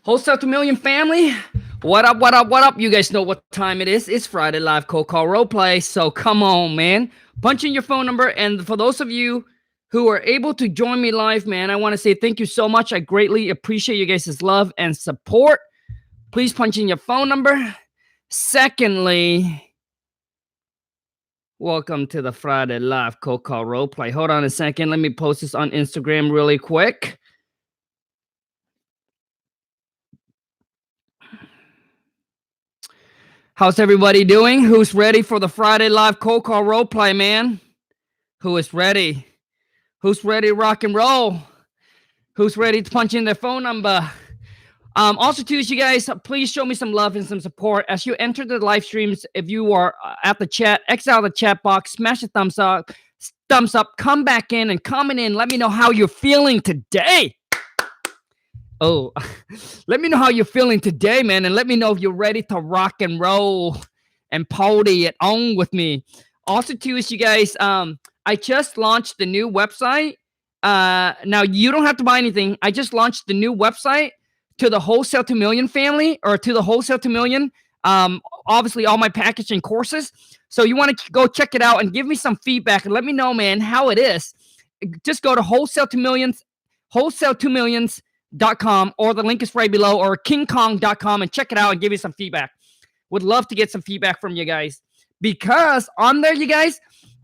Wholesale to Million family, what up, what up, what up? You guys know what time it is. It's Friday live cold call roleplay. So come on, man. Punch in your phone number. And for those of you who are able to join me live, man, I want to say thank you so much. I greatly appreciate you guys' love and support. Please punch in your phone number. Secondly, welcome to the Friday live cold call roleplay. Hold on a second. Let me post this on Instagram really quick. How's everybody doing? Who's ready for the Friday live cold call roleplay, man? Who is ready? Who's ready to rock and roll? Who's ready to punch in their phone number? Also, too, you guys, please show me some love and some support as you enter the live streams. If you are at the chat, exit out of the chat box, smash a thumbs up, come back in and comment in. Let me know how you're feeling today. Oh, let me know how you're feeling today, man. And let me know if you're ready to rock and roll and party it on with me. Also, too, is you guys, I just launched the new website. Now, you don't have to buy anything. I just launched the new website to the Wholesale to Million family, or to the Wholesale to Million. Obviously, all my packaging courses. So you want to go check it out and give me some feedback and let me know, man, how it is. Just go to Wholesale to Millions, wholesale2millions.com, or the link is right below, or kingkhang.com, and check it out and give me some feedback. Would love to get some feedback from you guys, because on there, you guys,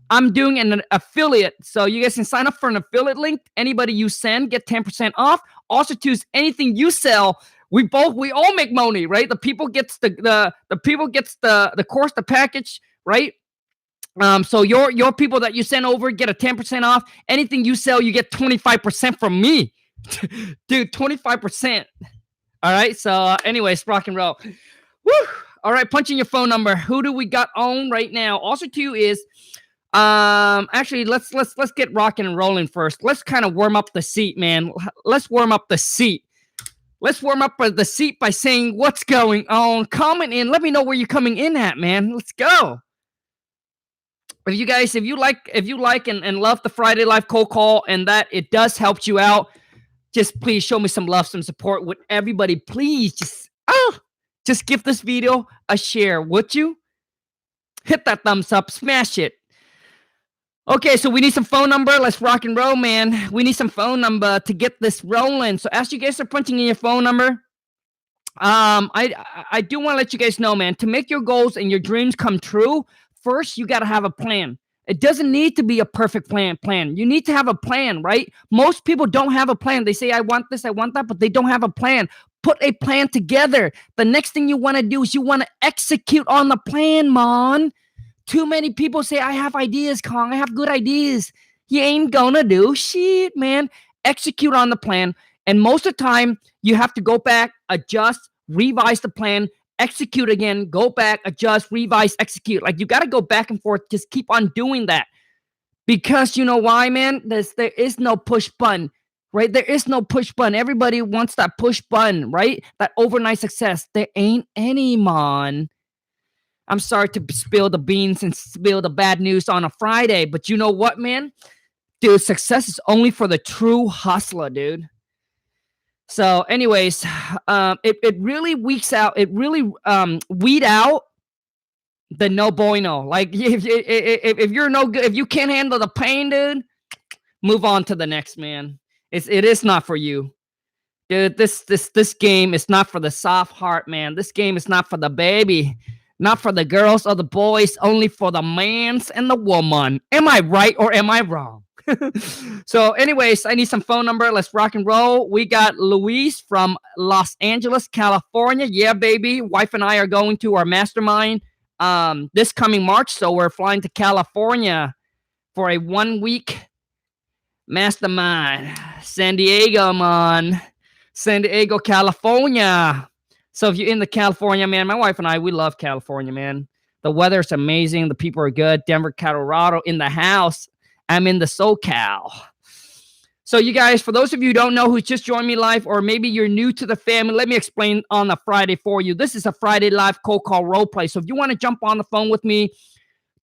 I'm doing an affiliate. So you guys can sign up for an affiliate link. Anybody you send, get 10% off. Also, choose anything you sell. We all make money, right? The people gets the people gets the course, the package, right? So your people that you send over get a 10% off. Anything you sell, you get 25% from me. Dude, 25%. All right. So anyways, rock and roll. Woo. All right, punch in your phone number. Who do we got on right now? Also, too, is actually let's get rocking and rolling first. Let's kind of warm up the seat, man. Let's warm up the seat. Let's warm up the seat by saying what's going on. Comment in. Let me know where you're coming in at, man. Let's go. If you guys, if you like and love the Friday Live Cold Call, and that it does help you out, just please show me some love, some support. With everybody, please just give this video a share, would you? Hit that thumbs up, smash it. Okay, so we need some phone number. Let's rock and roll, man. We need some phone number to get this rolling. So as you guys are punching in your phone number, I do want to let you guys know, man, to make your goals and your dreams come true, first you got to have a plan. It doesn't need to be a perfect plan. You need to have a plan, right? Most people don't have a plan. They say, I want this, I want that, but they don't have a plan. Put a plan together. The next thing you want to do is you want to execute on the plan, man. Too many people say, I have ideas, Kong. I have good ideas. You ain't gonna do shit, man. Execute on the plan. And most of the time, you have to go back, adjust, revise the plan, execute again, go back, adjust, revise, execute. Like, you got to go back and forth. Just keep on doing that. Because you know why, man? There is no push button, right? There is no push button. Everybody wants that push button, right? That overnight success. There ain't any, man. I'm sorry to spill the beans and spill the bad news on a Friday, but you know what, man? Dude, success is only for the true hustler, dude. So anyways, it really weeds out, weed out the no bueno. Like, if you're no good, if you can't handle the pain, dude, move on to the next, man. It is not for you. Dude, this game is not for the soft heart, man. This game is not for the baby. Not for the girls or the boys, only for the mans and the woman. Am I right or am I wrong? So anyways, I need some phone number. Let's rock and roll. We got Luis from Los Angeles, California. Yeah, baby. Wife and I are going to our mastermind this coming March. So we're flying to California for a 1-week mastermind. San Diego, man. San Diego, California. So if you're in the California, man, my wife and I, we love California, man. The weather's amazing. The people are good. Denver, Colorado in the house. I'm in the SoCal. So you guys, for those of you who don't know, who just joined me live, or maybe you're new to the family, let me explain on a Friday for you. This is a Friday live cold call role play. So if you want to jump on the phone with me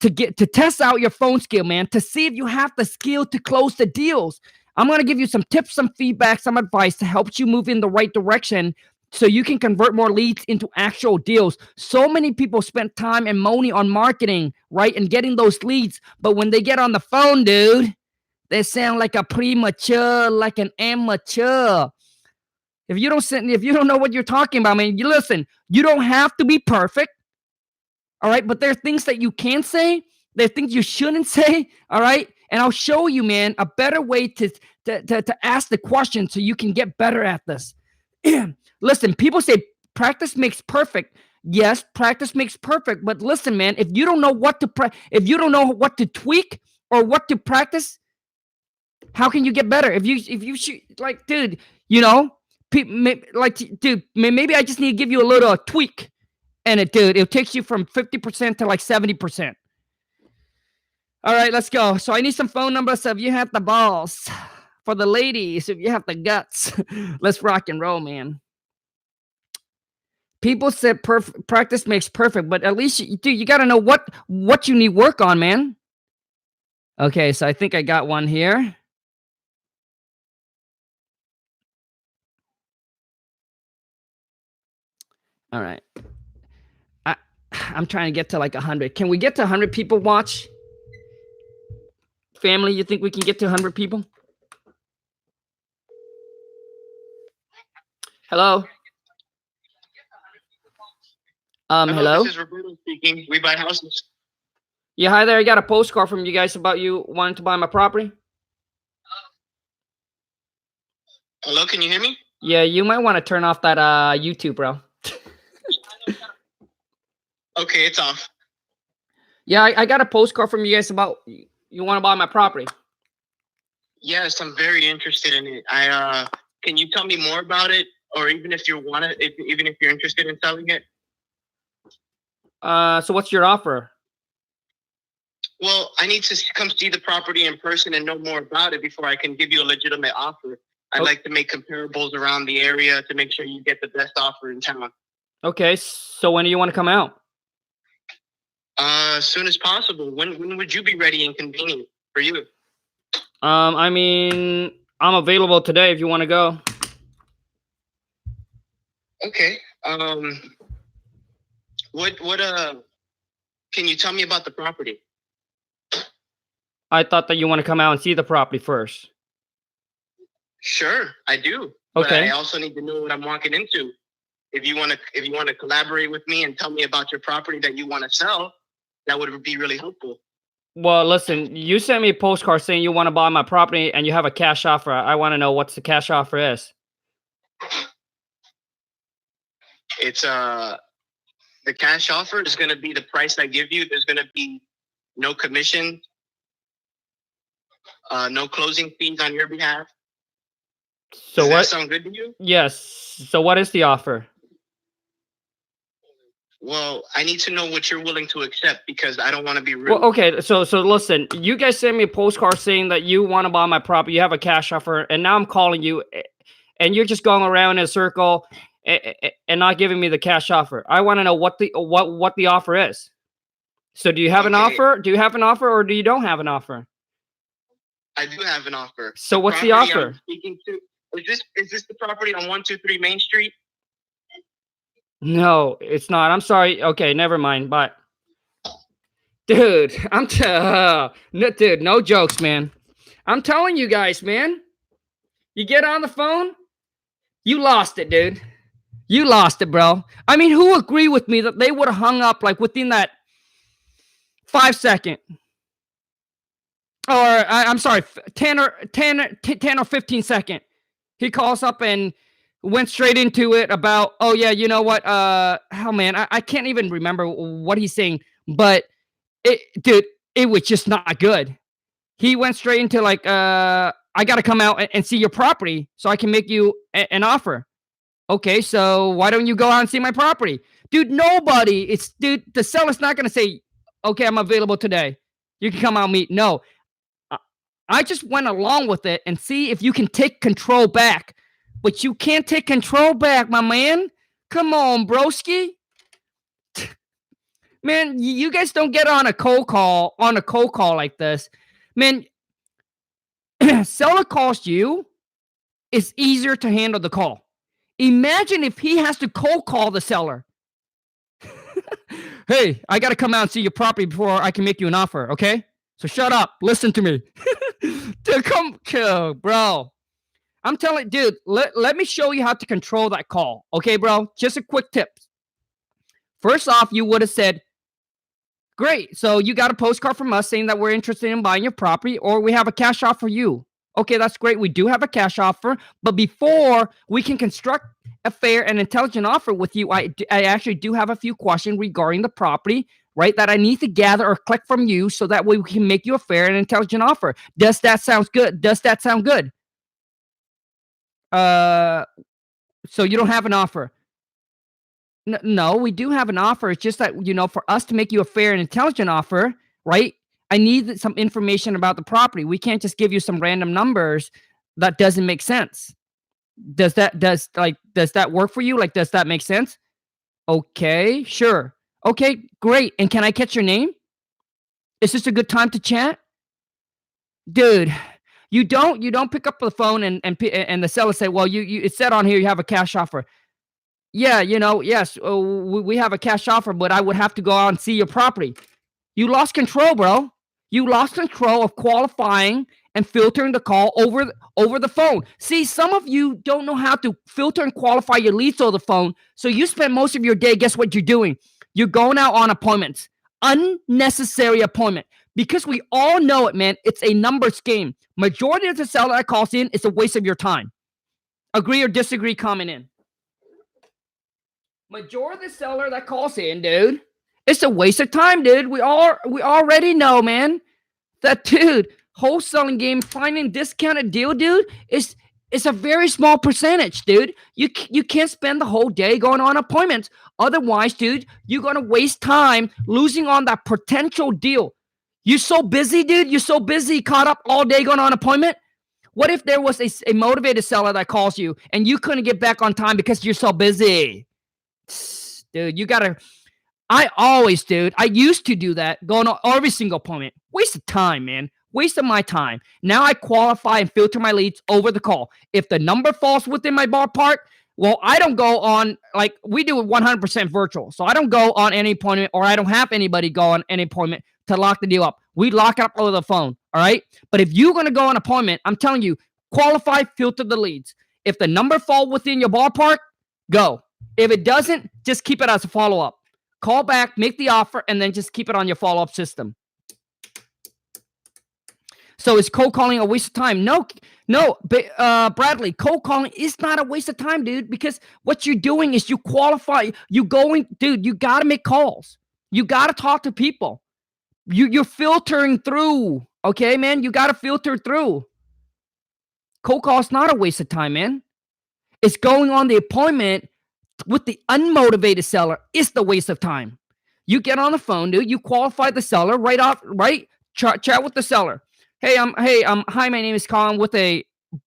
to test out your phone skill, man, to see if you have the skill to close the deals. I'm going to give you some tips, some feedback, some advice to help you move in the right direction so you can convert more leads into actual deals. So many people spend time and money on marketing, right, and getting those leads. But when they get on the phone, dude, they sound like a premature, like an amateur. If you don't know what you're talking about, man, you listen, you don't have to be perfect. All right. But there are things that you can say. There are things you shouldn't say. All right. And I'll show you, man, a better way to ask the question so you can get better at this. Listen, people say practice makes perfect. Yes, practice makes perfect. But listen, man, if you don't know what to if you don't know what to tweak or what to practice, how can you get better? If you shoot, like, dude, you know, like, dude, maybe I just need to give you a little tweak, and it takes you from 50% to like 70%. All right, let's go. So I need some phone numbers. So if you have the balls, for the ladies, if you have the guts, let's rock and roll, man. People said practice makes perfect, but at least you got to know what you need work on, man. Okay, so I think I got one here. All right. I'm trying to get to like 100. Can we get to 100 people watch? Family, you think we can get to 100 people? Hello? Hello? This is Roberto speaking. We buy houses. Yeah, hi there. I got a postcard from you guys about you wanting to buy my property. Hello, can you hear me? Yeah, you might want to turn off that YouTube, bro. Okay, it's off. Yeah, I got a postcard from you guys about you want to buy my property. Yes, I'm very interested in it. Can you tell me more about it, or even if you want it, even if you're interested in selling it? So what's your offer? Well, I need to come see the property in person and know more about it before I can give you a legitimate offer. I'd like to make comparables around the area to make sure you get the best offer in town. Okay, so when do you want to come out? As soon as possible. When would you be ready and convenient for you? I mean, I'm available today if you want to go. Okay. Can you tell me about the property? I thought that you want to come out and see the property first. Sure, I do. Okay. But I also need to know what I'm walking into. If you want to collaborate with me and tell me about your property that you want to sell, that would be really helpful. Well, listen, you sent me a postcard saying you want to buy my property and you have a cash offer. I want to know what's the cash offer is. It's the cash offer is going to be the price I give you. There's going to be no commission, no closing fees on your behalf. So Does what? That sound good to you? Yes. So what is the offer? Well, I need to know what you're willing to accept because I don't want to be rude. Well, okay. So listen, you guys sent me a postcard saying that you want to buy my property. You have a cash offer, and now I'm calling you, and you're just going around in a circle and not giving me the cash offer. I want to know what the offer is. So do you have an offer? Do you have an offer, or do you don't have an offer? I do have an offer. So what's the offer? I'm speaking to, is this the property on 123 Main Street? No, it's not. I'm sorry. Okay, never mind. But dude, dude, no jokes, man. I'm telling you guys, man. You get on the phone, you lost it, dude. You lost it, bro. I mean, who agree with me that they would have hung up like within that 5 second? Or I'm sorry, 10 or 15 second. He calls up and went straight into it about, oh yeah, you know what? Oh man, I can't even remember what he's saying, but dude, it was just not good. He went straight into like, I got to come out and see your property so I can make you an offer. Okay, so why don't you go out and see my property? Dude, dude, the seller's not going to say, okay, I'm available today. You can come out and meet. No, I just went along with it and see if you can take control back. But you can't take control back, my man. Come on, broski. Man, you guys don't get on a cold call like this. Man, seller calls you, it's easier to handle the call. Imagine if he has to cold call the seller. Hey, I got to come out and see your property before I can make you an offer, okay? So shut up. Listen to me. Dude, bro. I'm telling, dude, let me show you how to control that call. Okay, bro? Just a quick tip. First off, you would have said, great. So you got a postcard from us saying that we're interested in buying your property, or we have a cash offer for you. Okay, that's great. We do have a cash offer, but before we can construct a fair and intelligent offer with you, I actually do have a few questions regarding the property, right, that I need to gather or collect from you so that way we can make you a fair and intelligent offer. Does that sound good? Does that sound good? So you don't have an offer? No, we do have an offer. It's just that, for us to make you a fair and intelligent offer, right, I need some information about the property. We can't just give you some random numbers. That doesn't make sense. Does that work for you? Like, does that make sense? Okay, sure. Okay, great. And can I catch your name? Is this a good time to chat? Dude, you don't pick up the phone and the seller say, well, it said on here you have a cash offer. Yeah, yes, we have a cash offer, but I would have to go out and see your property. You lost control, bro. You lost control of qualifying and filtering the call over the phone. See, some of you don't know how to filter and qualify your leads over the phone, so you spend most of your day, guess what you're doing? You're going out on appointments. Unnecessary appointment. Because we all know it, man. It's a numbers game. Majority of the seller that calls in is a waste of your time. Agree or disagree? Comment in. Majority of the seller that calls in, dude, it's a waste of time, dude. We already know, man, that, dude, wholesaling game, finding discounted deal, dude, is a very small percentage, dude. You can't spend the whole day going on appointments. Otherwise, dude, you're going to waste time losing on that potential deal. You're so busy, dude. You're so busy, caught up all day going on appointment. What if there was a motivated seller that calls you and you couldn't get back on time because you're so busy? Dude, you gotta. I used to do that, going on every single appointment. Waste of time, man. Waste of my time. Now I qualify and filter my leads over the call. If the number falls within my ballpark, well, I don't go on, like, we do it 100% virtual. So I don't go on any appointment, or I don't have anybody go on any appointment to lock the deal up. We lock it up over the phone, all right? But if you're going to go on appointment, I'm telling you, qualify, filter the leads. If the number fall within your ballpark, go. If it doesn't, just keep it as a follow-up. Call back, make the offer, and then just keep it on your follow-up system. So is cold calling a waste of time? No, Bradley, cold calling is not a waste of time, dude, because what you're doing is you qualify. You got to make calls. You got to talk to people. You're filtering through, okay, man? You got to filter through. Cold call is not a waste of time, man. It's going on the appointment with the unmotivated seller is the waste of time. You get on the phone, dude. You qualify the seller right? Chat with the seller. Hey, hi, my name is Colin with a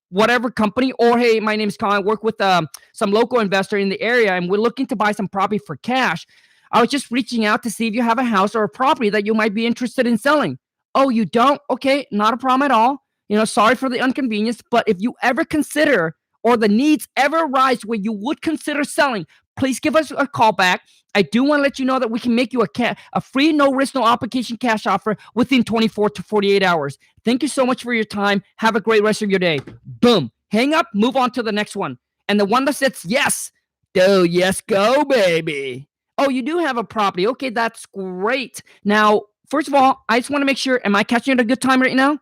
whatever company, or hey, my name is Colin. I work with some local investor in the area, and we're looking to buy some property for cash. I was just reaching out to see if you have a house or a property that you might be interested in selling. Oh, you don't? Okay, not a problem at all. Sorry for the inconvenience, but if you ever consider, or the needs ever arise where you would consider selling, please give us a call back. I do want to let you know that we can make you a free, no risk, no application cash offer within 24 to 48 hours. Thank you so much for your time. Have a great rest of your day. Boom. Hang up, move on to the next one. And the one that says yes, yes, go, baby. Oh, you do have a property. Okay, that's great. Now, first of all, I just want to make sure, am I catching it a good time right now?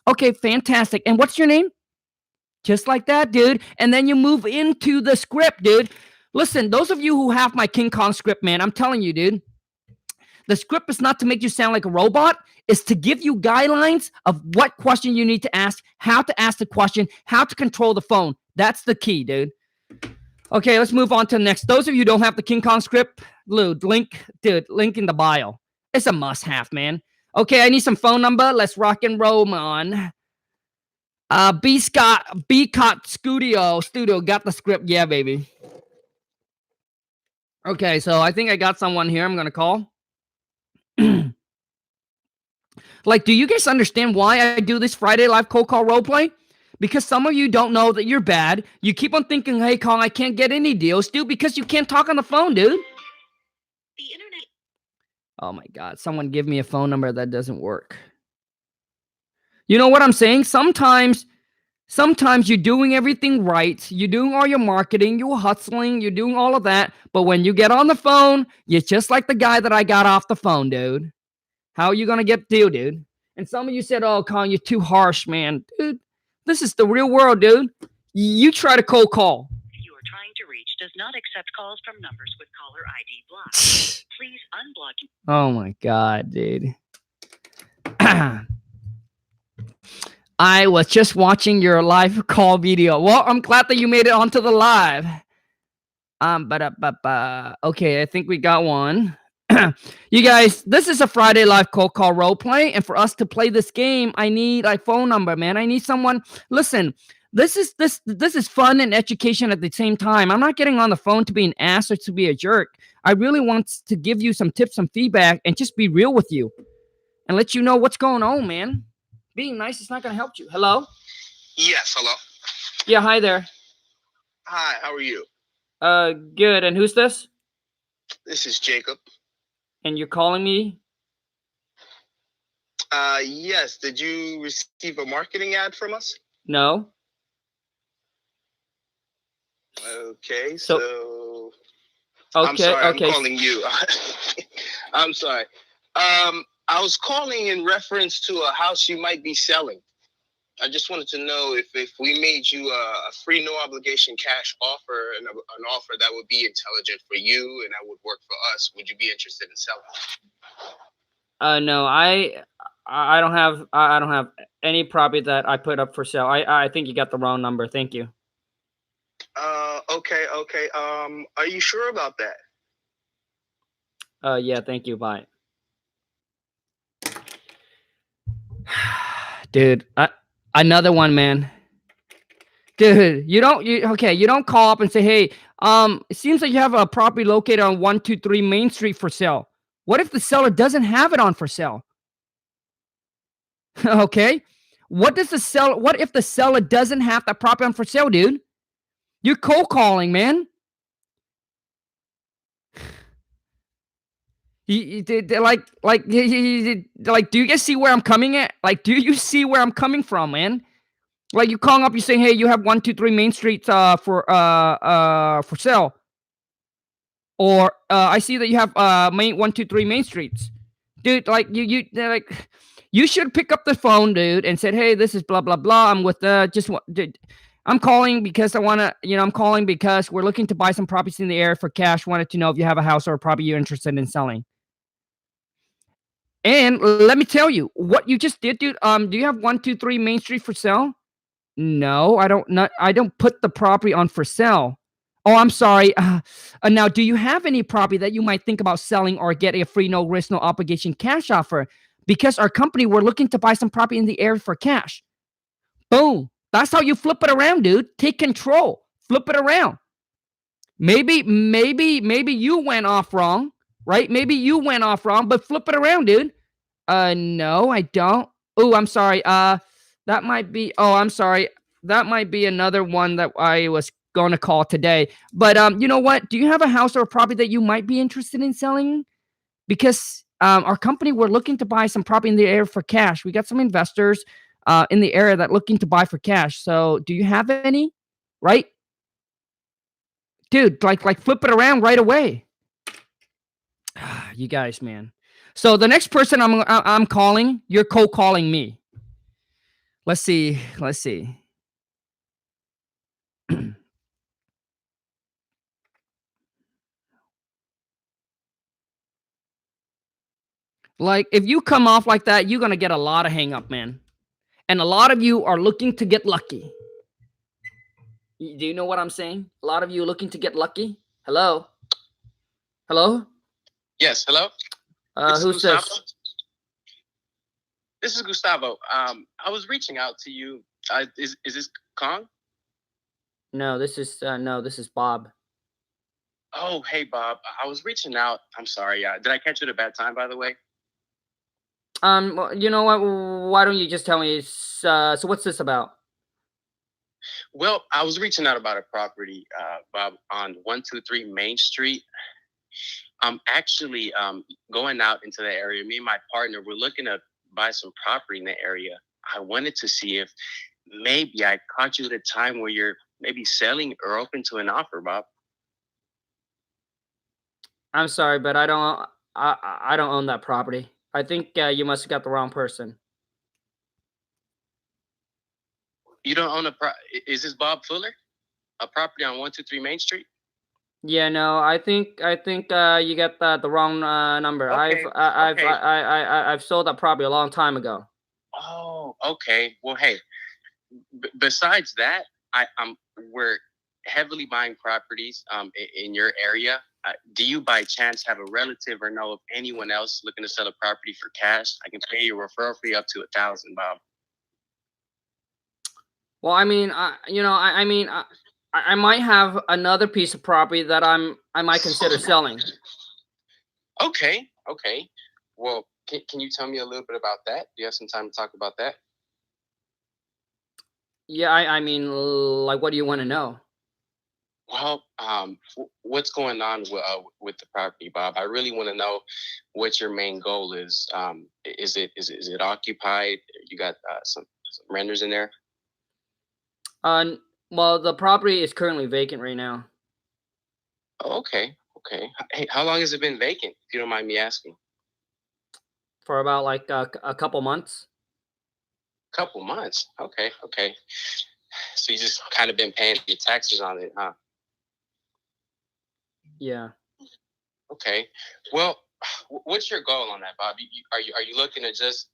Okay, fantastic. And what's your name? Just like that, dude. And then you move into the script, dude. Listen, those of you who have my King Khang script, man, I'm telling you, dude, the script is not to make you sound like a robot. It's to give you guidelines of what question you need to ask, how to ask the question, how to control the phone. That's the key, dude. Okay, let's move on to the next. Those of you who don't have the King Khang script, link in the bio. It's a must-have, man. Okay, I need some phone number. Let's rock and roll, man. B Cot Studio got the script. Yeah, baby. Okay, so I think I got someone here I'm gonna call. Like, do you guys understand why I do this Friday live cold call role play? Because some of you don't know that you're bad. You keep on thinking, hey, Kong, I can't get any deals, dude, because you can't talk on the phone, dude. The internet. Oh my God, someone give me a phone number that doesn't work. You know what I'm saying? Sometimes you're doing everything right. You're doing all your marketing, you're hustling, you're doing all of that. But when you get on the phone, you're just like the guy that I got off the phone, dude. How are you going to get deal, dude? And some of you said, oh, Kong, you're too harsh, man. Dude, this is the real world, dude. You try to cold call. You are trying to reach does not accept calls from numbers with caller ID blocked. Please unblock. Oh my God, dude. I was just watching your live call video. Well, I'm glad that you made it onto the live. Okay, I think we got one. You guys, this is a Friday live cold call role play, and for us to play this game, I need a phone number, man. I need someone. Listen, this is fun and education at the same time. I'm not getting on the phone to be an ass or to be a jerk. I really want to give you some tips, some feedback, and just be real with you and let you know what's going on, man. Being nice is not going to help you. Hello? Yes, hello. Yeah, hi there. Hi, how are you? Good. And who's this? This is Jacob. And you're calling me? Yes. Did you receive a marketing ad from us? No. Okay, so I'm sorry, I'm calling you. I'm sorry. I was calling in reference to a house you might be selling. I just wanted to know if we made you a free, no obligation cash offer and an offer that would be intelligent for you and that would work for us, would you be interested in selling? No, I don't have any property that I put up for sale. I think you got the wrong number. Thank you. Okay. Are you sure about that? Yeah, thank you. Bye. Dude, another one, man. Dude, you don't call up and say, hey, it seems like you have a property located on 123 Main Street for sale. What if the seller doesn't have it on for sale? Okay. What if the seller doesn't have that property on for sale, dude? You're cold calling, man. Do you guys see where I'm coming at? Like, do you see where I'm coming from, man? Like, you calling up, you're saying, hey, you have 123 Main Street for sale. Or I see that you have 123 Main Streets. Dude, like you should pick up the phone, dude, and said, hey, this is blah blah blah. I'm with dude, I'm calling because I'm calling because we're looking to buy some properties in the area for cash. Wanted to know if you have a house or a property you're interested in selling. And let me tell you what you just did, dude. Do you have 123 Main Street for sale? No, I don't put the property on for sale. Oh, I'm sorry. Now, do you have any property that you might think about selling or get a free, no risk, no obligation cash offer? Because our company, we're looking to buy some property in the area for cash. Boom. That's how you flip it around, dude. Take control. Flip it around. Maybe you went off wrong, right? Maybe you went off wrong, but flip it around, dude. No, I don't. Oh, I'm sorry. That might be. Oh, I'm sorry. That might be another one that I was going to call today. But you know what? Do you have a house or a property that you might be interested in selling? Because our company, we're looking to buy some property in the area for cash. We got some investors in the area that looking to buy for cash. So, do you have any? Right, dude. Like flip it around right away. You guys, man. So the next person I'm calling, you're cold calling me. Let's see. Like, if you come off like that, you're gonna get a lot of hang up, man. And a lot of you are looking to get lucky. Do you know what I'm saying? A lot of you are looking to get lucky. Hello? Yes, hello? Who's this? This is Gustavo. I was reaching out to you. Is this Kong? No, this is Bob. Oh, hey, Bob. I was reaching out. I'm sorry. Did I catch you at a bad time, by the way? Well, you know what? Why don't you just tell me? So what's this about? Well, I was reaching out about a property, Bob, on 123 Main Street. I'm actually going out into the area. Me and my partner, we're looking to buy some property in the area. I wanted to see if maybe I caught you at a time where you're maybe selling or open to an offer, Bob. I'm sorry, but I don't own that property. I think you must have got the wrong person. You don't own is this Bob Fuller? A property on 123 Main Street? Yeah, no, I think you got the wrong number. Okay, okay. I've sold that property a long time ago. Oh, okay. Well, hey, besides that, we're heavily buying properties in your area. Do you by chance have a relative or know of anyone else looking to sell a property for cash? I can pay you a referral fee up to $1,000, Bob. Well, I mean, I might have another piece of property that I might consider selling. Okay, okay. Well, can you tell me a little bit about that? Do you have some time to talk about that? Yeah, I mean, like, what do you want to know? Well, what's going on with the property, Bob? I really want to know what your main goal is. Is it occupied? You got some renters in there? Well, the property is currently vacant right now. Oh, okay, okay. Hey, how long has it been vacant, if you don't mind me asking? For about like a couple months. Couple months. Okay, okay. So you just kind of been paying your taxes on it, huh? Yeah. Okay. Well, what's your goal on that, Bob? Are you looking to just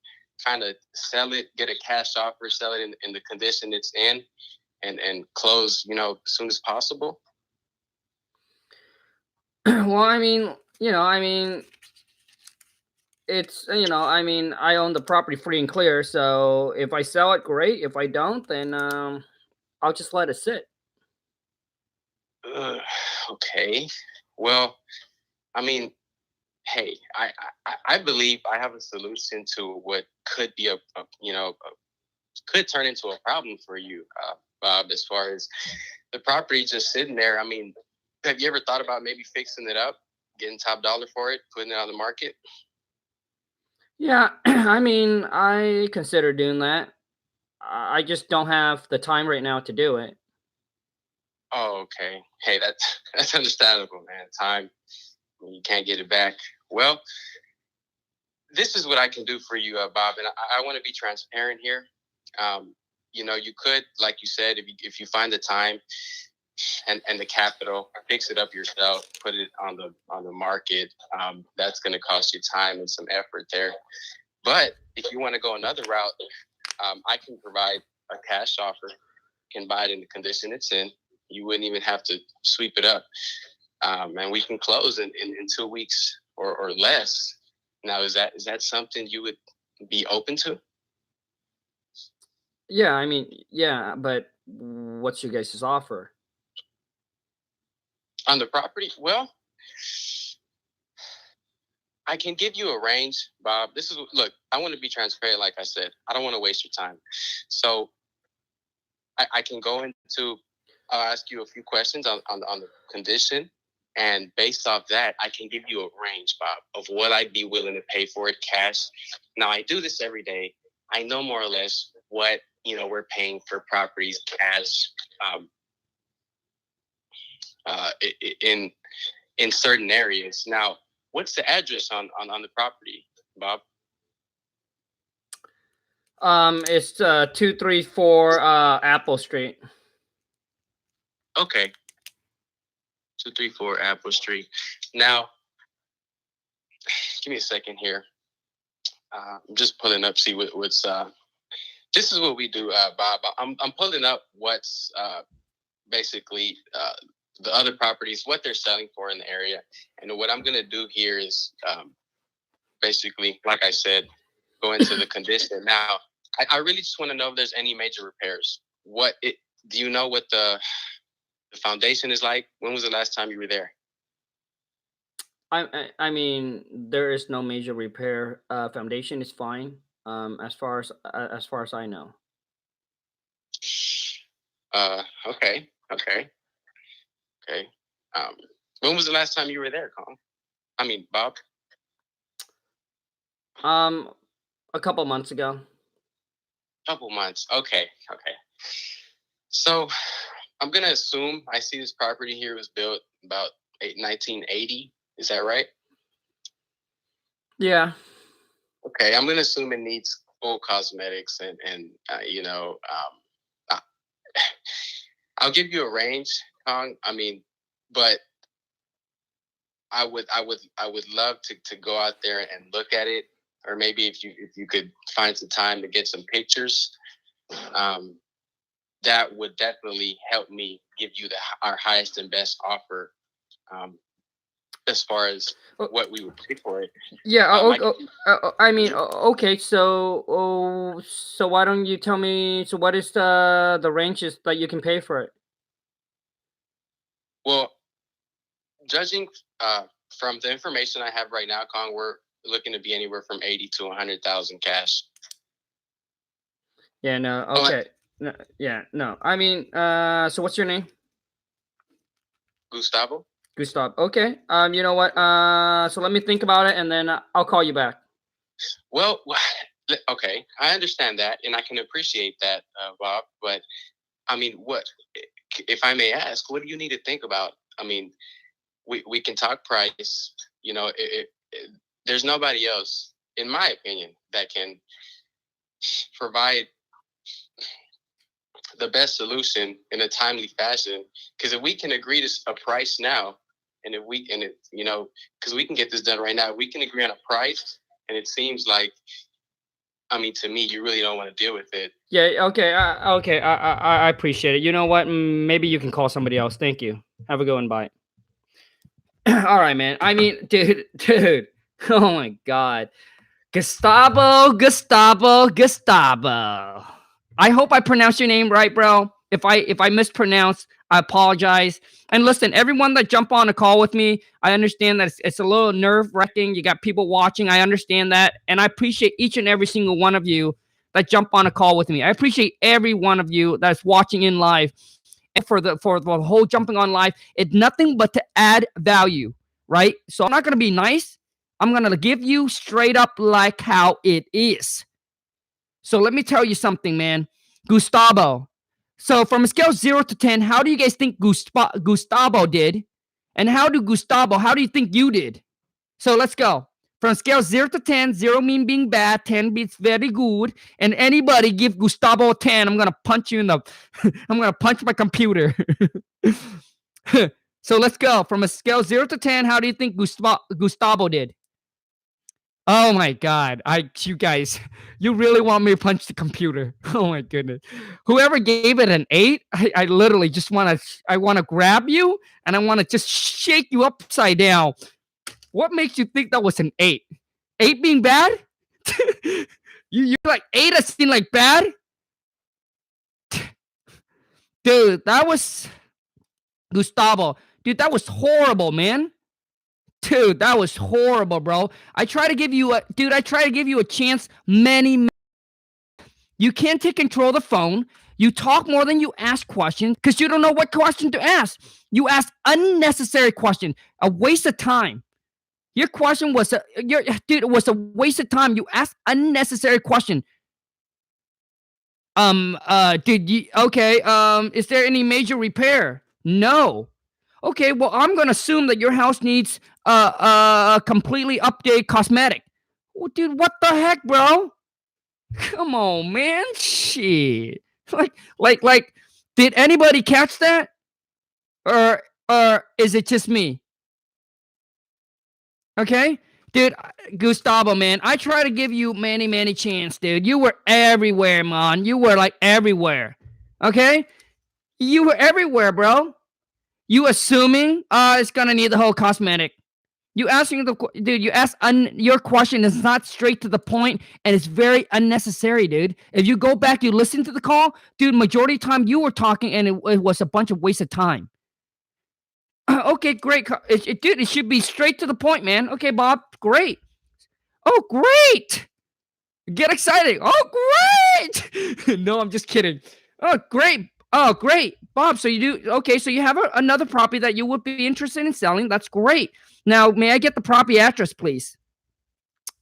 kind of sell it, get a cash offer, sell it in the condition it's in, and close, as soon as possible? Well, I mean, it's I own the property free and clear. So if I sell it, great. If I don't, then I'll just let it sit. Okay. Well, I mean, hey, I believe I have a solution to what could be could turn into a problem for you, Bob, as far as the property just sitting there. I mean, have you ever thought about maybe fixing it up, getting top dollar for it, putting it on the market? Yeah, I mean, I consider doing that. I just don't have the time right now to do it. Oh, okay. Hey, that's that's understandable, man. Time, you can't get it back. Well, this is what I can do for you, Bob, and I want to be transparent here. Um, you could, like you said, if you find the time and the capital, fix it up yourself, put it on the market. That's going to cost you time and some effort there. But if you want to go another route, I can provide a cash offer. Can buy it in the condition it's in. You wouldn't even have to sweep it up, and we can close in 2 weeks or less. Now, is that something you would be open to? Yeah, I mean, yeah, but what's your guys' offer? On the property? Well, I can give you a range, Bob. Look, I want to be transparent, like I said. I don't want to waste your time. So I can go into, I'll ask you a few questions on the condition. And based off that, I can give you a range, Bob, of what I'd be willing to pay for it cash. Now, I do this every day. I know more or less what, we're paying for properties cash in certain areas. Now, what's the address on the property, Bob? It's 234 Apple Street. Okay. 234 Apple Street. Now, give me a second here. I'm just pulling up, see what's. This is what we do, Bob. I'm pulling up what's basically the other properties, what they're selling for in the area, and what I'm gonna do here is basically, like I said, go into the condition. Now, I really just want to know if there's any major repairs. Do you know what the foundation is like? When was the last time you were there? I mean, there is no major repair. Foundation is fine. As far as I know. Okay, okay, okay. Um, when was the last time you were there, Kong? I mean, Bob. A couple months ago. Couple months. Okay, okay. So I'm gonna assume I see this property here was built about 1980. Is that right? Yeah. Okay, I'm gonna assume it needs full cosmetics and uh, I'll give you a range, Kong. I mean, but I would love to go out there and look at it, or maybe if you could find some time to get some pictures, um, that would definitely help me give you our highest and best offer, um, as far as what we would pay for it. Yeah. I mean, Mhm. okay. So why don't you tell me? So what is the ranges that you can pay for it? Well, judging from the information I have right now, Kong, we're looking to be anywhere from 80 to 100,000 cash. Yeah. No. Oh, Okay. No, yeah. No. I mean, so what's your name? Gustavo. Gustav. Okay. You know what? So let me think about it, and then I'll call you back. Well, okay, I understand that, and I can appreciate that, Bob. But I mean, if I may ask, what do you need to think about? I mean, we can talk price. You know, there's nobody else, in my opinion, that can provide the best solution in a timely fashion. Because if we can agree to a price now, and because we can get this done right now, we can agree on a price, and it seems like, I mean, to me, you really don't want to deal with it. Yeah. Okay. Okay. I appreciate it. You know what? Maybe you can call somebody else. Thank you. Have a good one. Bye. All right, man. I mean, dude. Oh my God. Gustavo. I hope I pronounced your name right, bro. If I mispronounce, I apologize. And listen, everyone that jump on a call with me, I understand that it's a little nerve wracking. You got people watching. I understand that, and I appreciate each and every single one of you that jump on a call with me. I appreciate every one of you that's watching in live, and for the whole jumping on live. It's nothing but to add value, right? So I'm not gonna be nice. I'm going to give you straight up like how it is. So let me tell you something, man. Gustavo. So from a scale of 0 to 10, how do you guys think Gustavo did? And how do you think you did? So let's go. From a scale of 0 to 10, 0 mean being bad, 10 means very good. And anybody give Gustavo a 10, I'm going to punch you in the... I'm going to punch my computer. So let's go. From a scale of 0 to 10, how do you think Gustavo did? Oh my God. You guys, you really want me to punch the computer. Oh my goodness. Whoever gave it an 8, I literally just want to grab you and I want to just shake you upside down. What makes you think that was an 8? 8 being bad? You're like 8 as seen like bad? Dude, that was Gustavo. Dude, that was horrible, man. Dude, that was horrible, bro. I try to give you a chance many. You can't take control of the phone. You talk more than you ask questions because you don't know what question to ask. You ask unnecessary question, a waste of time. Your question was it was a waste of time. You asked unnecessary question. Did you okay? Is there any major repair? No. Okay, well, I'm gonna assume that your house needs a completely updated cosmetic. Well, dude, what the heck, bro? Come on, man. Shit. Like, did anybody catch that? Or is it just me? Okay? Dude, Gustavo, man, I try to give you many chance, dude. You were everywhere, man. You were like everywhere. Okay? You were everywhere, bro. You assuming it's gonna need the whole cosmetic. You asking dude. You ask your question is not straight to the point, and it's very unnecessary, dude. If you go back, you listen to the call, dude. Majority of the time you were talking, and it was a bunch of waste of time. Okay, great. Dude, it should be straight to the point, man. Okay, Bob, great. Oh, great. Get excited. Oh, great. No, I'm just kidding. Oh, great. Oh, great. Bob, so you do, okay, so you have another property that you would be interested in selling. That's great. Now, may I get the property address, please?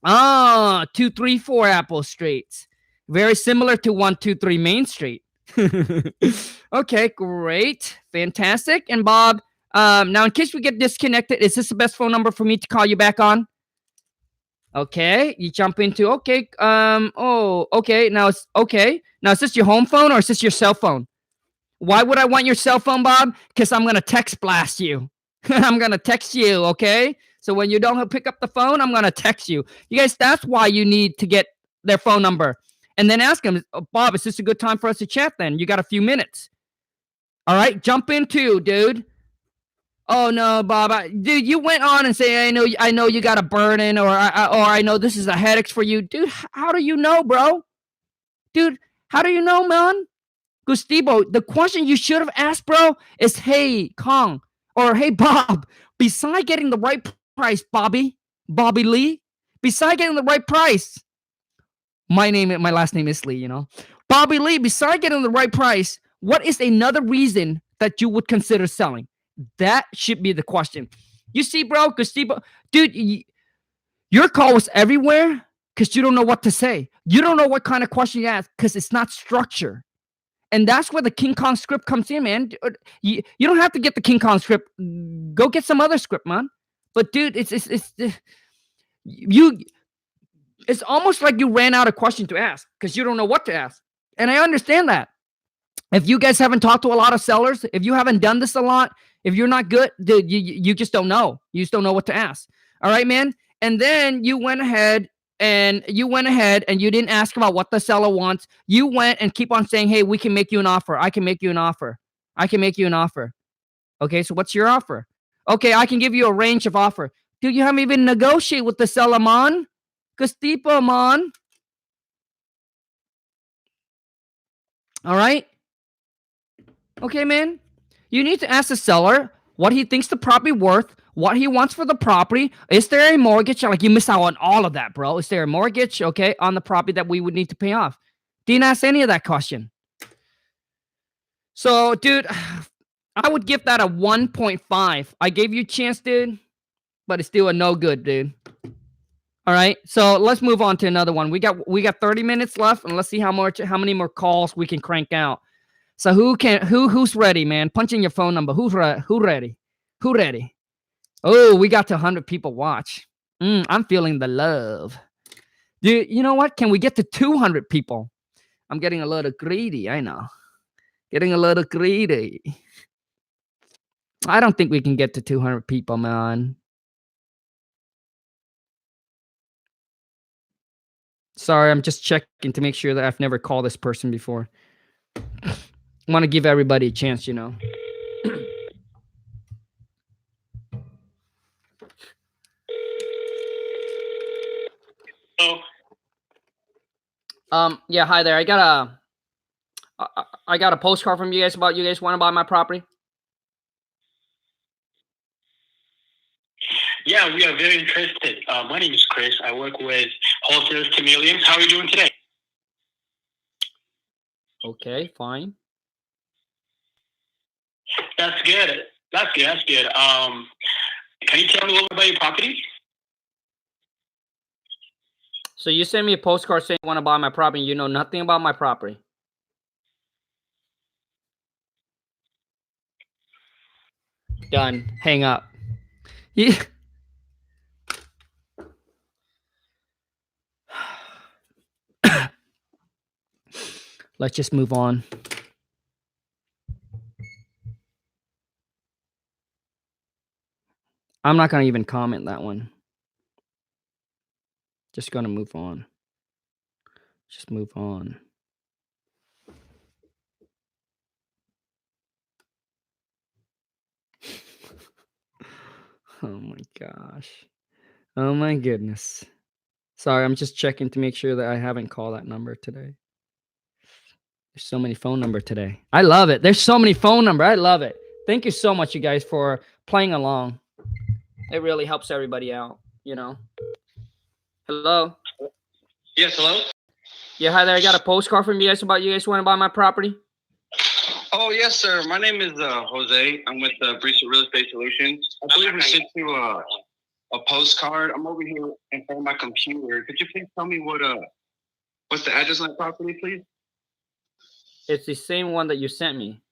234 Apple Street. Very similar to 123 Main Street. Okay, great. Fantastic. And Bob, now in case we get disconnected, is this the best phone number for me to call you back on? Okay, you jump into okay. Okay. Now it's okay. Now is this your home phone or is this your cell phone? Why would I want your cell phone, Bob? Because I'm gonna text blast you. I'm gonna text you, okay? So when you don't pick up the phone, I'm gonna text you. You guys, that's why you need to get their phone number. And then ask them, Bob, is this a good time for us to chat then? You got a few minutes. All right, jump into, dude. Oh no, Bob, dude, you went on and say, I know you got a burden, or I know this is a headache for you, dude. How do you know, bro? Dude, how do you know, man? Gustavo, the question you should have asked, bro, is, hey, Kong, or hey, Bob, beside getting the right price, Bobby Lee, beside getting the right price, my last name is Lee, you know, Bobby Lee, beside getting the right price, what is another reason that you would consider selling? That should be the question. You see, bro, Gustavo, dude, your call was everywhere because you don't know what to say. You don't know what kind of question you ask because it's not structured. And that's where the King Khang script comes in, man. You don't have to get the King Khang script. Go get some other script, man. But dude, it's almost like you ran out of question to ask because you don't know what to ask. And I understand that. If you guys haven't talked to a lot of sellers, if you haven't done this a lot, if you're not good, dude, you just don't know. You just don't know what to ask. All right, man. And then you went ahead and you didn't ask about what the seller wants. You went and keep on saying, hey, we can make you an offer. I can make you an offer. I can make you an offer. Okay, so what's your offer? Okay, I can give you a range of offer. Dude, you haven't even negotiated with the seller, man. Gustavo, man. All right. Okay, man. You need to ask the seller what he thinks the property worth, what he wants for the property. Is there a mortgage? Like, you miss out on all of that, bro. Is there a mortgage, okay, on the property that we would need to pay off? Didn't ask any of that question. So, dude, I would give that a 1.5. I gave you a chance, dude, but it's still a no good, dude. All right, so let's move on to another one. We got 30 minutes left, and let's see how many more calls we can crank out. So who's ready, man? Punch in your phone number. Who ready? Who ready? Oh, we got to 100 people watch. I'm feeling the love. Dude, you know what? Can we get to 200 people? I'm getting a little greedy, I know. Getting a little greedy. I don't think we can get to 200 people, man. Sorry, I'm just checking to make sure that I've never called this person before. I want to give everybody a chance, you know. Yeah, hi there. I got a postcard from you guys about you guys want to buy my property. Yeah, we are very interested. My name is Chris. I work with Wholesalers to Millions. How are you doing today? Okay, fine. That's good. That's good. Can you tell me a little bit about your property? So you send me a postcard saying you want to buy my property and you know nothing about my property. Done. Hang up. Yeah. Let's just move on. I'm not going to even comment that one. Just going to move on. Just move on. Oh my gosh. Oh my goodness. Sorry, I'm just checking to make sure that I haven't called that number today. There's so many phone number today. I love it. There's so many phone number. I love it. Thank you so much, you guys, for playing along. It really helps everybody out, you know. Hello? Yes, hello? Yeah, hi there. I got a postcard from you guys about you guys want to buy my property. Oh, yes, sir. My name is Jose. I'm with Brisa Real Estate Solutions. I believe we sent you a postcard. I'm over here in front of my computer. Could you please tell me what's the address on the property, please? It's the same one that you sent me.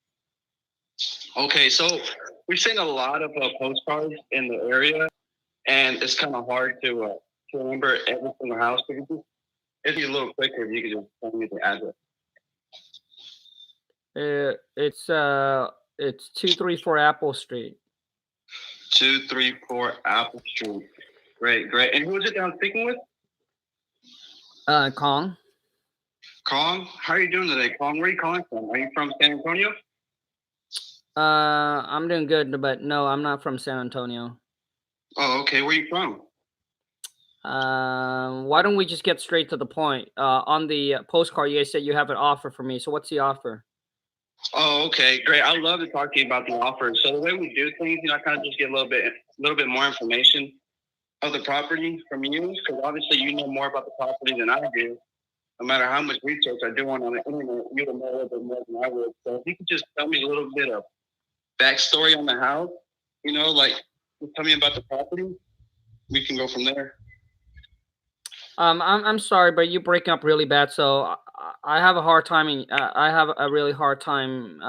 Okay, so we sent a lot of postcards in the area, and it's kind of hard to remember every single house. It'd be a little quicker if you could just tell me the address. It's 234 Apple Street. 234 Apple Street. Great, great. And who is it that I'm speaking with? Khang. Khang, how are you doing today, Khang? Where are you calling from? Are you from San Antonio? I'm doing good, but no, I'm not from San Antonio. Oh, okay. Where are you from? Why don't we just get straight to the point? On the postcard, you guys said you have an offer for me. So what's the offer? Oh, okay, great. I'd love to talk to you about the offer. So the way we do things, I kind of just get a little bit more information of the property from you, because obviously you know more about the property than I do. No matter how much research I do on the internet, you will know a little bit more than I would. So if you could just tell me a little bit of backstory on the house, like just tell me about the property, we can go from there. I'm sorry, but you break up really bad, so I have a hard time. I have a really hard time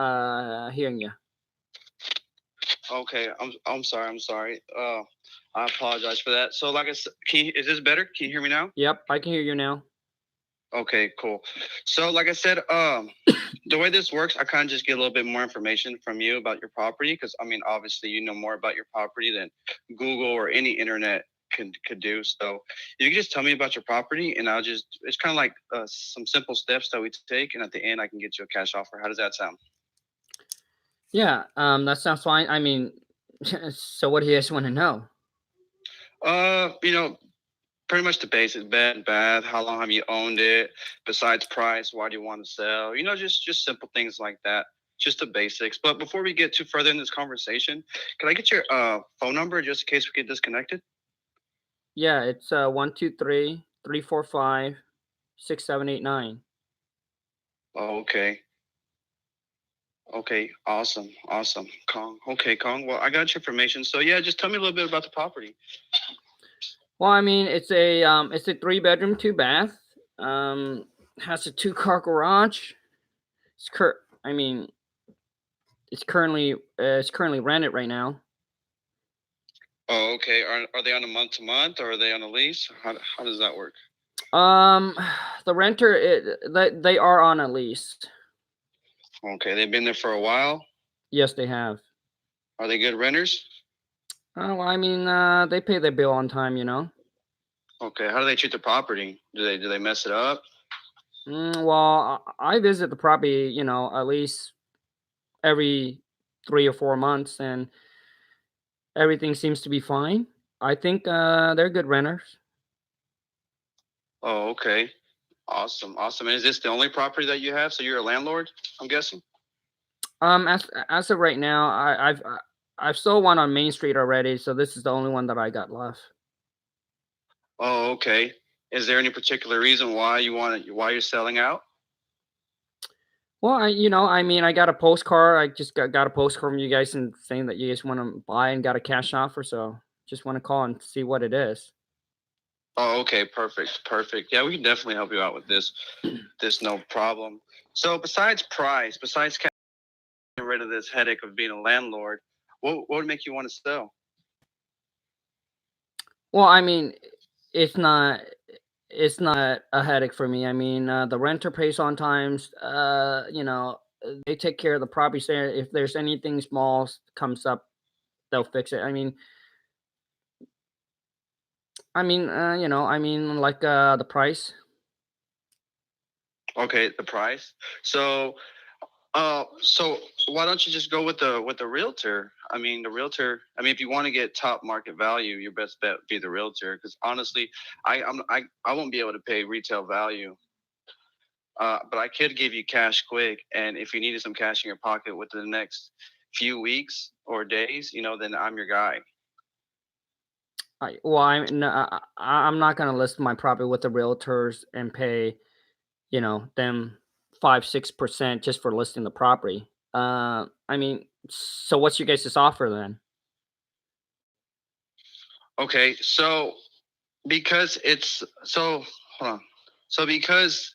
hearing you. Okay, I'm sorry. I apologize for that. So like I said, is this better? Can you hear me now? Yep, I can hear you now. Okay, cool. So like I said, the way this works, I kind of just get a little bit more information from you about your property, because obviously you know more about your property than Google or any internet could do. So you can just tell me about your property, and it's kind of like some simple steps that we take, and at the end I can get you a cash offer. How does that sound? Yeah, that sounds fine. So what do you guys want to know? Pretty much the basics: bed, bath, how long have you owned it, besides price, why do you want to sell, just simple things like that, just the basics. But before we get too further in this conversation, can I get your phone number just in case we get disconnected? Yeah, it's 1-2-3-3-4-5-6-7-8-9. Oh, okay, awesome, Khang. Okay, Khang, well, I got your information, so yeah, just tell me a little bit about the property. Well, it's a 3-bedroom, 2-bath. Has a 2-car garage. It's currently rented right now. Oh, okay. Are they on a month-to-month, or are they on a lease? How does that work? The renter, they are on a lease. Okay, they've been there for a while? Yes, they have. Are they good renters? They pay their bill on time, Okay, how do they treat the property? Do they mess it up? Well, I visit the property, at least every 3 or 4 months, and everything seems to be fine. I think they're good renters. Oh, okay. Awesome. And is this the only property that you have? So you're a landlord, I'm guessing? As of right now, I've sold one on Main Street already, so this is the only one that I got left. Oh, okay. Is there any particular reason why you're selling out? Well, I got a postcard. I just got a postcard from you guys and saying that you guys want to buy and got a cash offer, so just want to call and see what it is. Oh, okay, perfect. Yeah, we can definitely help you out with this. No problem. So besides price, besides getting rid of this headache of being a landlord, what would make you want to sell? Well, it's not a headache for me. The renter pays on times. They take care of the property there. If there's anything small comes up, they'll fix it. Like the price. Okay, the price. So why don't you just go with the realtor? The realtor. If you want to get top market value, your best bet would be the realtor. Because honestly, I won't be able to pay retail value. But I could give you cash quick, and if you needed some cash in your pocket within the next few weeks or days, then I'm your guy. I'm not gonna list my property with the realtors and pay, them 5-6% just for listing the property. So what's your guys' offer then? Okay, so because it's so hold on. So because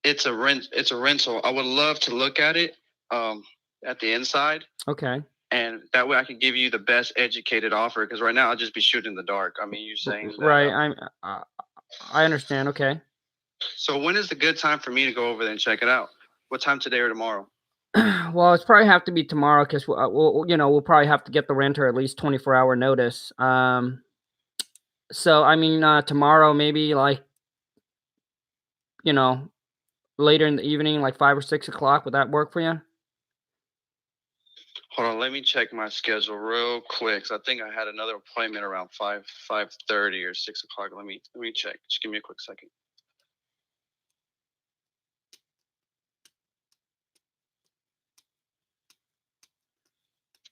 it's a rental, I would love to look at it at the inside. Okay. And that way I can give you the best educated offer, because right now I'll just be shooting in the dark. I mean, you're saying that, Right. I understand. Okay. so when is the good time for me to go over there and check it out? What time today or tomorrow? Well, it's probably have to be tomorrow because we'll probably have to get the renter at least 24-hour notice. So tomorrow maybe like later in the evening, like 5 or 6 o'clock. Would that work for you? Hold on, let me check my schedule real quick. 'Cause I think I had another appointment around 5:30 or 6 o'clock. Let me check. Just give me a quick second.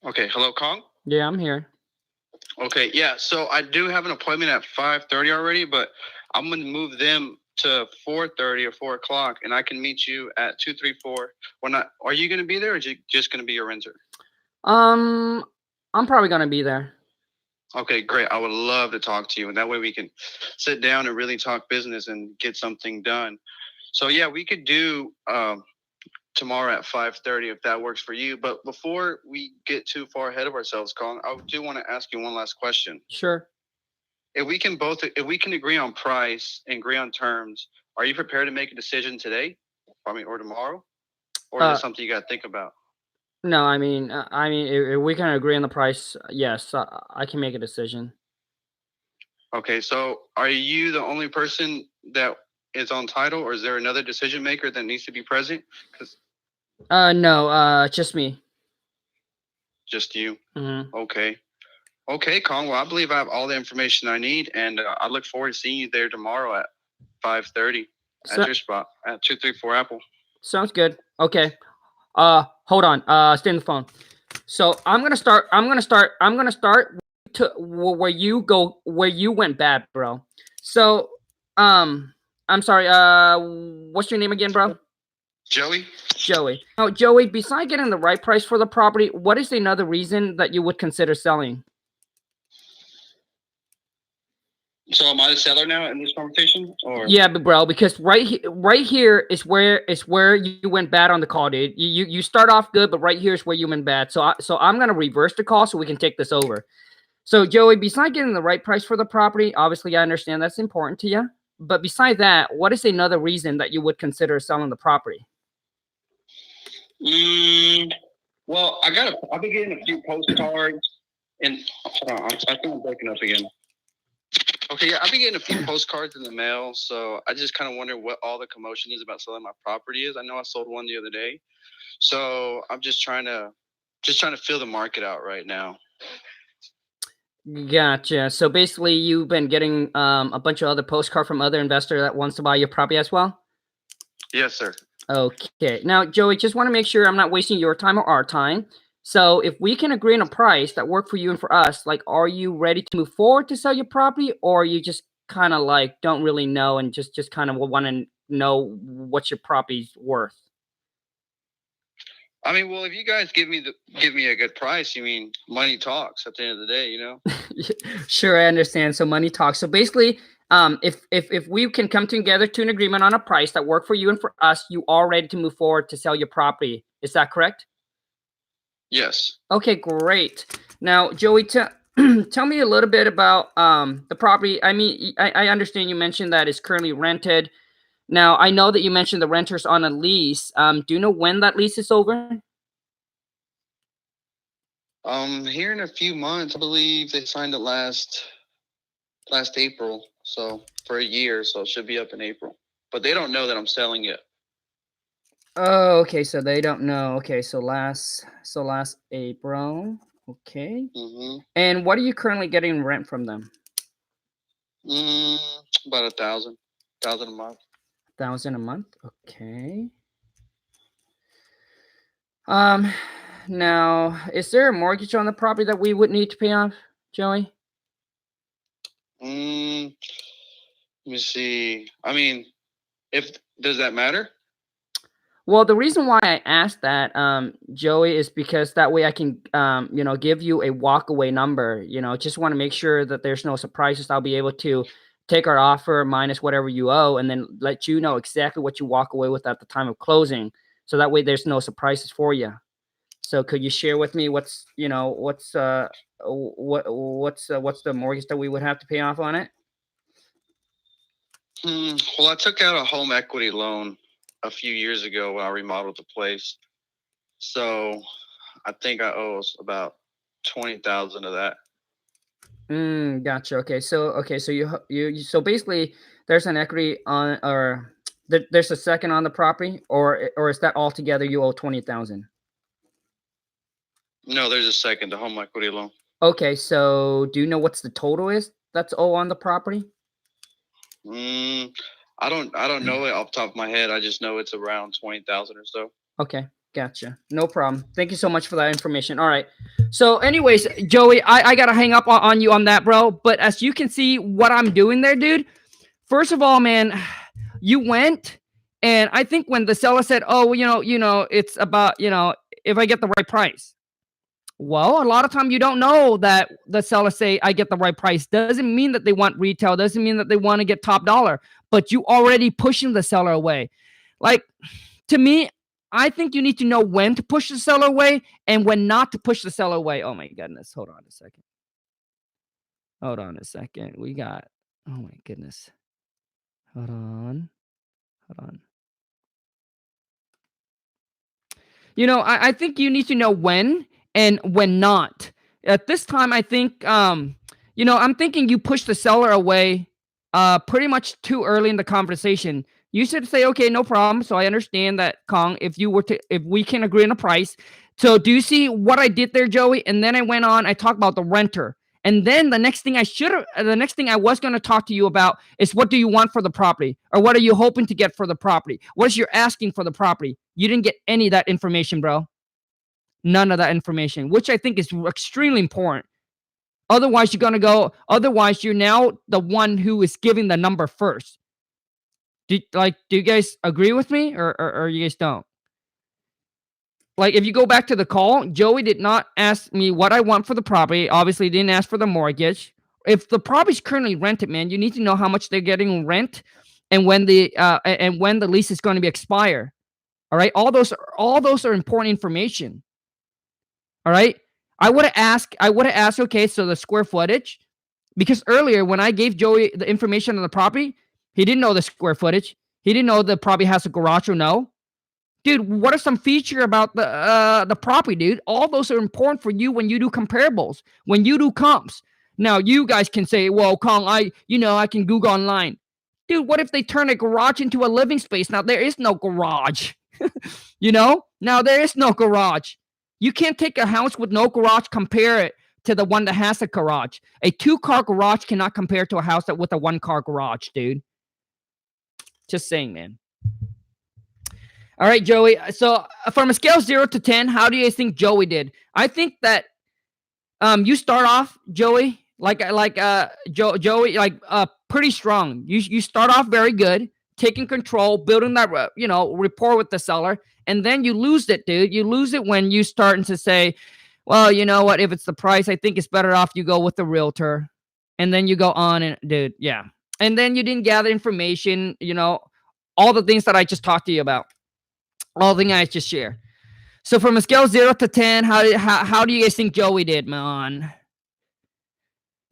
Okay, hello, Kong. Yeah, I'm here. Okay, yeah. So I do have an appointment at 5:30 already, but I'm gonna move them to 4:30 or 4 o'clock, and I can meet you at 234. Are you gonna be there, or is it just gonna be your renter? I'm probably gonna be there. Okay, great. I would love to talk to you, and that way we can sit down and really talk business and get something done. So yeah, we could do tomorrow at 5:30 if that works for you. But before we get too far ahead of ourselves, Colin, I do want to ask you one last question. Sure. If we can agree on price and agree on terms, are you prepared to make a decision today? Or tomorrow? Or is it something you got to think about? No, if we can agree on the price, yes, I can make a decision. Okay, so are you the only person that is on title, or is there another decision maker that needs to be present? No, just me. Just you. Mm-hmm. Okay, Kong. Well, I believe I have all the information I need, and I look forward to seeing you there tomorrow at 5:30 at your spot at 234 Apple. Sounds good. Okay. Hold on. Stay on the phone. So I'm gonna start to where you went bad, bro. So, I'm sorry. What's your name again, bro? Joey. Now, Joey, besides getting the right price for the property, what is another reason that you would consider selling? So am I the seller now in this conversation? Or yeah, but bro, because right here is where you went bad on the call, dude. You start off good, but right here is where you went bad. So I'm gonna reverse the call so we can take this over. So Joey, besides getting the right price for the property, obviously I understand that's important to you. But beside that, what is another reason that you would consider selling the property? Well, I've been getting a few postcards, and hold on, I think I'm breaking up again. Okay, yeah, I've been getting a few postcards in the mail, so I just kind of wonder what all the commotion is about selling my property is. I know I sold one the other day, so I'm just trying to feel the market out right now. Gotcha. So basically, you've been getting a bunch of other postcards from other investors that wants to buy your property as well? Yes, sir. Okay. Now, Joey, just want to make sure I'm not wasting your time or our time. So if we can agree on a price that work for you and for us, like, are you ready to move forward to sell your property, or are you just kind of like don't really know and just kind of want to know what your property's worth? I mean, well, if you guys give me a good price, money talks at the end of the day, you know? Sure, I understand. So money talks. So basically, if we can come together to an agreement on a price that work for you and for us, you are ready to move forward to sell your property. Is that correct? Yes. Okay, great. Now, Joey, tell me a little bit about the property. I understand you mentioned that it's currently rented. Now, I know that you mentioned the renter's on a lease. Do you know when that lease is over? Here in a few months, I believe they signed it last April. So for a year, so it should be up in April. But they don't know that I'm selling it. Oh, okay. So they don't know. Okay, so last April. Okay. Mm-hmm. And what are you currently getting rent from them? About $1,000 a month. $1,000 a month. Okay. Now, is there a mortgage on the property that we would need to pay off, Joey? Let me see. I mean, does that matter? Well, the reason why I asked that, Joey, is because that way I can, give you a walkaway number. Just want to make sure that there's no surprises. I'll be able to take our offer minus whatever you owe, and then let you know exactly what you walk away with at the time of closing. So that way there's no surprises for you. So could you share with me what's the mortgage that we would have to pay off on it? Well, I took out a home equity loan a few years ago when I remodeled the place. So I think I owe about 20,000 of that. Gotcha. Okay. So so basically there's an equity on, or there's a second on the property, or is that altogether you owe 20,000? No, there's a second, the home equity loan. Okay. So do you know what's the total is that's owed on the property? I don't know it off the top of my head. I just know it's around 20,000 or so. Okay, gotcha. No problem. Thank you so much for that information. All right. So anyways, Joey, I gotta hang up on you on that, bro. But as you can see what I'm doing there, dude, first of all, man, you went, and I think when the seller said, oh, it's about, if I get the right price. Well, a lot of time you don't know that the seller say I get the right price. Doesn't mean that they want retail. Doesn't mean that they want to get top dollar. But you already pushing the seller away. Like, to me, I think you need to know when to push the seller away and when not to push the seller away. Oh my goodness. Hold on a second. We got, oh my goodness. Hold on. I think you need to know when and when not. At this time, I think, I'm thinking you push the seller away pretty much too early in the conversation. You should say, okay, no problem. So I understand that, Kong, if we can agree on a price. So do you see what I did there, Joey? And then I went on, I talked about the renter. And then the next thing I was going to talk to you about is, what do you want for the property? Or what are you hoping to get for the property? What is your asking for the property? You didn't get any of that information, bro. None of that information, which I think is extremely important. Otherwise, you're now the one who is giving the number first. Do you guys agree with me, or you guys don't? Like, if you go back to the call, Joey did not ask me what I want for the property. Obviously, didn't ask for the mortgage. If the property's currently rented, man, you need to know how much they're getting rent and when the lease is going to be expire. All right, all those are important information. All right, I would have asked, okay, so the square footage, because earlier when I gave Joey the information on the property, he didn't know the square footage. He didn't know the property has a garage or no. Dude, what are some feature about the property, dude? All those are important for you when you do comparables, when you do comps. Now, you guys can say, well, Kong, I can Google online. Dude, what if they turn a garage into a living space? Now, there is no garage. Now there is no garage. You can't take a house with no garage, compare it to the one that has a garage. A 2-car garage cannot compare to a house with a 1-car garage, dude. Just saying, man. All right, Joey. So from a scale of 0 to 10, how do you think Joey did? I think that you start off, Joey, Joey, pretty strong. You start off very good, taking control, building that rapport with the seller, and then you lose it, dude. You lose it when you starting to say, well, you know what? If it's the price, I think it's better off you go with the realtor, and then you go on and, dude, yeah. And then you didn't gather information, all the things that I just talked to you about. All the things I just share. So from a scale of 0 to 10, how do you guys think Joey did, man?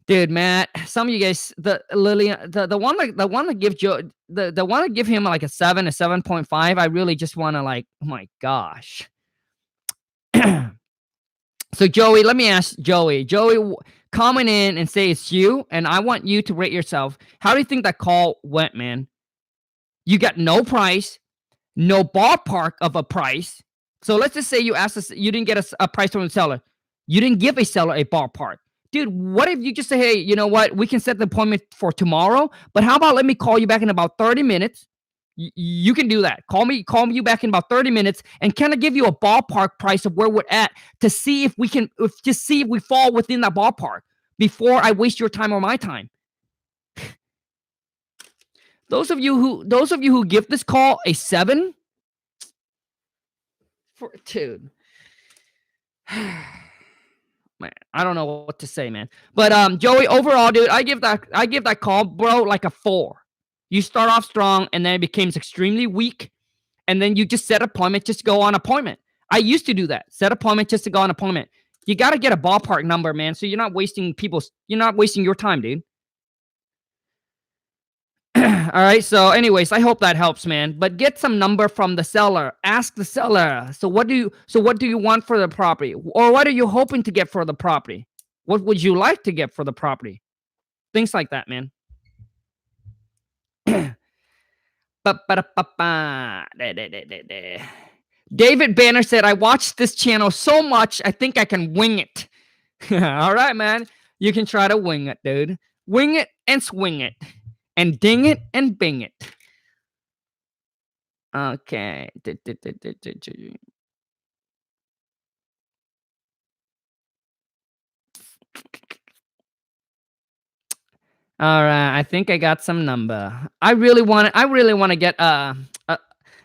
Dude, Matt, some of you guys, the one that give Joe, the one that give him like a 7, a 7.5. I really just want to, like, oh my gosh. So Joey, let me ask Joey. Joey, comment in and say it's you, and I want you to rate yourself. How do you think that call went, man? You got no price. No ballpark of a price. So let's just say you asked us, you didn't get a price from the seller. You didn't give a seller a ballpark. Dude, what if you just say, hey, you know what? We can set the appointment for tomorrow, but how about let me call you back in about 30 minutes, You can do that. Call you back in about 30 minutes and kind of give you a ballpark price of where we're at to see if we can, just see if we fall within that ballpark before I waste your time or my time. Those of you who give this call a 7, dude, man, I don't know what to say, man. But Joey, overall, dude, I give that call, bro, like a 4. You start off strong, and then it becomes extremely weak, and then you just set appointment, just go on appointment. I used to do that. Set appointment just to go on appointment. You got to get a ballpark number, man, so you're not wasting your time, dude. All right. So anyways, I hope that helps, man. But get some number from the seller. Ask the seller. So what do you want for the property? Or what are you hoping to get for the property? What would you like to get for the property? Things like that, man. David Banner said, I watched this channel so much, I think I can wing it. All right, man. You can try to wing it, dude. Wing it and swing it. And ding it and bing it. Okay. All right. I think I got some number. I really want to get a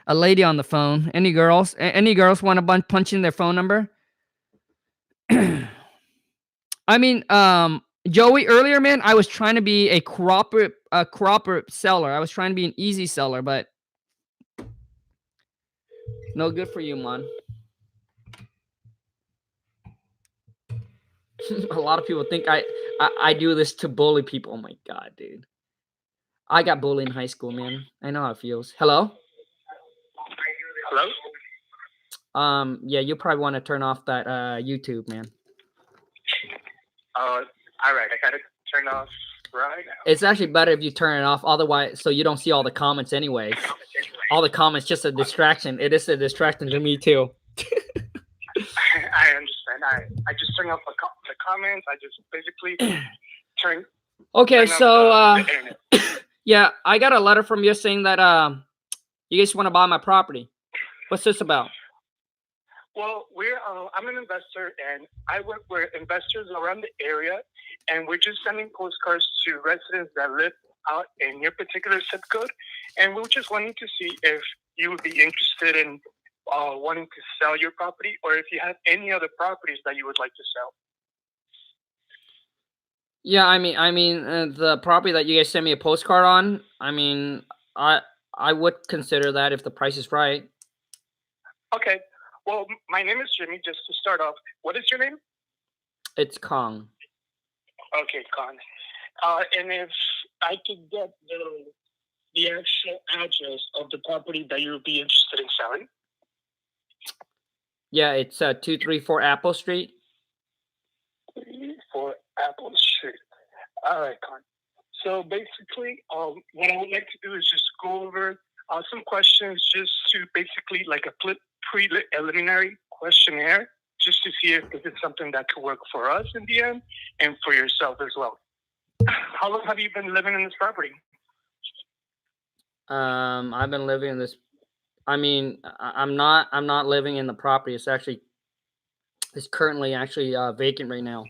lady on the phone. Any girls? Any girls want to punch in their phone number? I mean, Joey, earlier, man, I was trying to be a cooperative seller. I was trying to be an easy seller, but no good for you, man. A lot of people think I do this to bully people. Oh my god, dude. I got bullied in high school, man. I know how it feels. Hello? Hello? Yeah, you probably want to turn off that YouTube, man. All right. I got to turn off right now. It's actually better if you turn it off, otherwise, so you don't see all the comments anyways. All the comments just a distraction. It is a distraction to me too. I understand. I just turn off the comments. I just basically turn. Okay, so the internet. yeah, I got a letter from you saying that you guys want to buy my property. What's this about? Well, I'm an investor, and I work with investors around the area, and we're just sending postcards to residents that live out in your particular zip code, and we're just wanting to see if you would be interested in wanting to sell your property, or if you have any other properties that you would like to sell. Yeah, I mean, the property that you guys sent me a postcard on. I mean, I would consider that if the price is right. Okay. Well, my name is Jimmy. Just to start off, what is your name? It's Kong. Okay, Kong. And if I could get the actual address of the property that you would be interested in selling. Yeah, it's 234 Apple Street. 234 Apple Street. All right, Con. So basically, what I would like to do is just go over some questions, just to basically like a preliminary questionnaire, just to see if this is something that could work for us in the end and for yourself as well. How long have you been living in this property? I've been living in this. I mean, I'm not living in the property. It's currently actually vacant right now.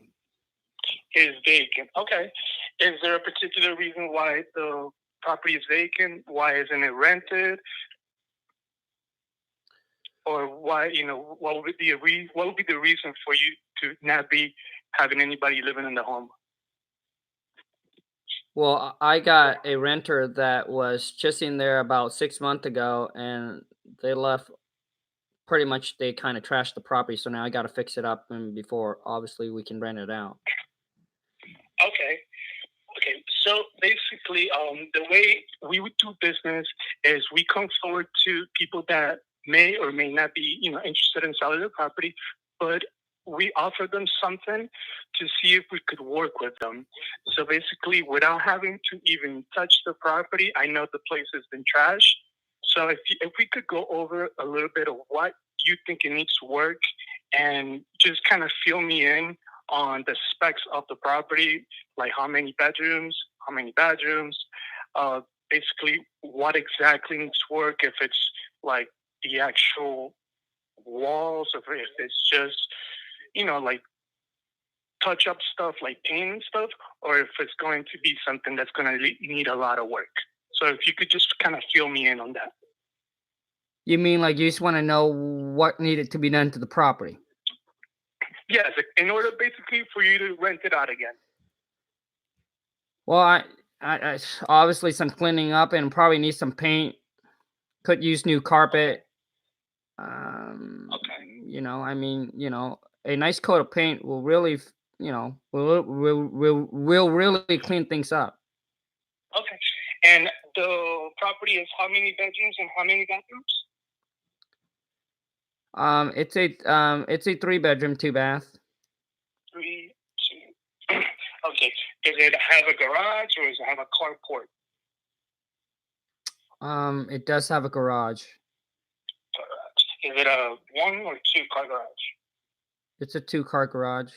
Is vacant. Okay. Is there a particular reason why the property is vacant? Why isn't it rented? Or why, what would be the reason for you to not be having anybody living in the home? Well, I got a renter that was just in there about 6 months ago, and they left. Pretty much, they kind of trashed the property, so now I got to fix it up, and before obviously we can rent it out. Okay. So basically, the way we would do business is we come forward to people that may or may not be, interested in selling their property, but we offer them something to see if we could work with them. So basically, without having to even touch the property, I know the place has been trashed. So if we could go over a little bit of what you think it needs to work, and just kind of fill me in on the specs of the property, like how many bedrooms, basically what exactly needs work, if it's like the actual walls, or if it's just, like touch up stuff like paint and stuff, or if it's going to be something that's going to need a lot of work. So if you could just kind of fill me in on that. You mean like you just want to know what needed to be done to the property? Yes, in order basically for you to rent it out again. Well, I obviously some cleaning up and probably need some paint. Could use new carpet. Okay. I mean, a nice coat of paint will really, will really clean things up. Okay. And the property is how many bedrooms and how many bathrooms? It's a 3-bedroom, 2-bath. 3, 2. Okay. Does it have a garage or does it have a carport? It does have a garage. Garage. Is it a 1 or 2-car garage? It's a 2-car garage.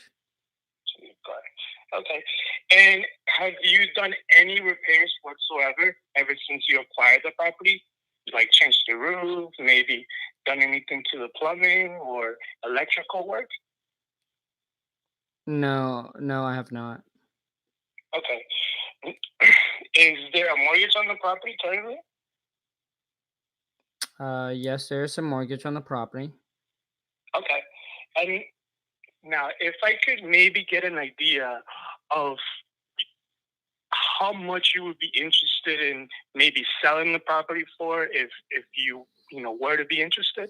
2-car. Okay. And have you done any repairs whatsoever ever since you acquired the property? Like changed the roof, maybe done anything to the plumbing or electrical work? No, I have not. Okay. Is there a mortgage on the property currently? Yes, there's a mortgage on the property. Okay. And now, if I could maybe get an idea of how much you would be interested in maybe selling the property for, if you were to be interested.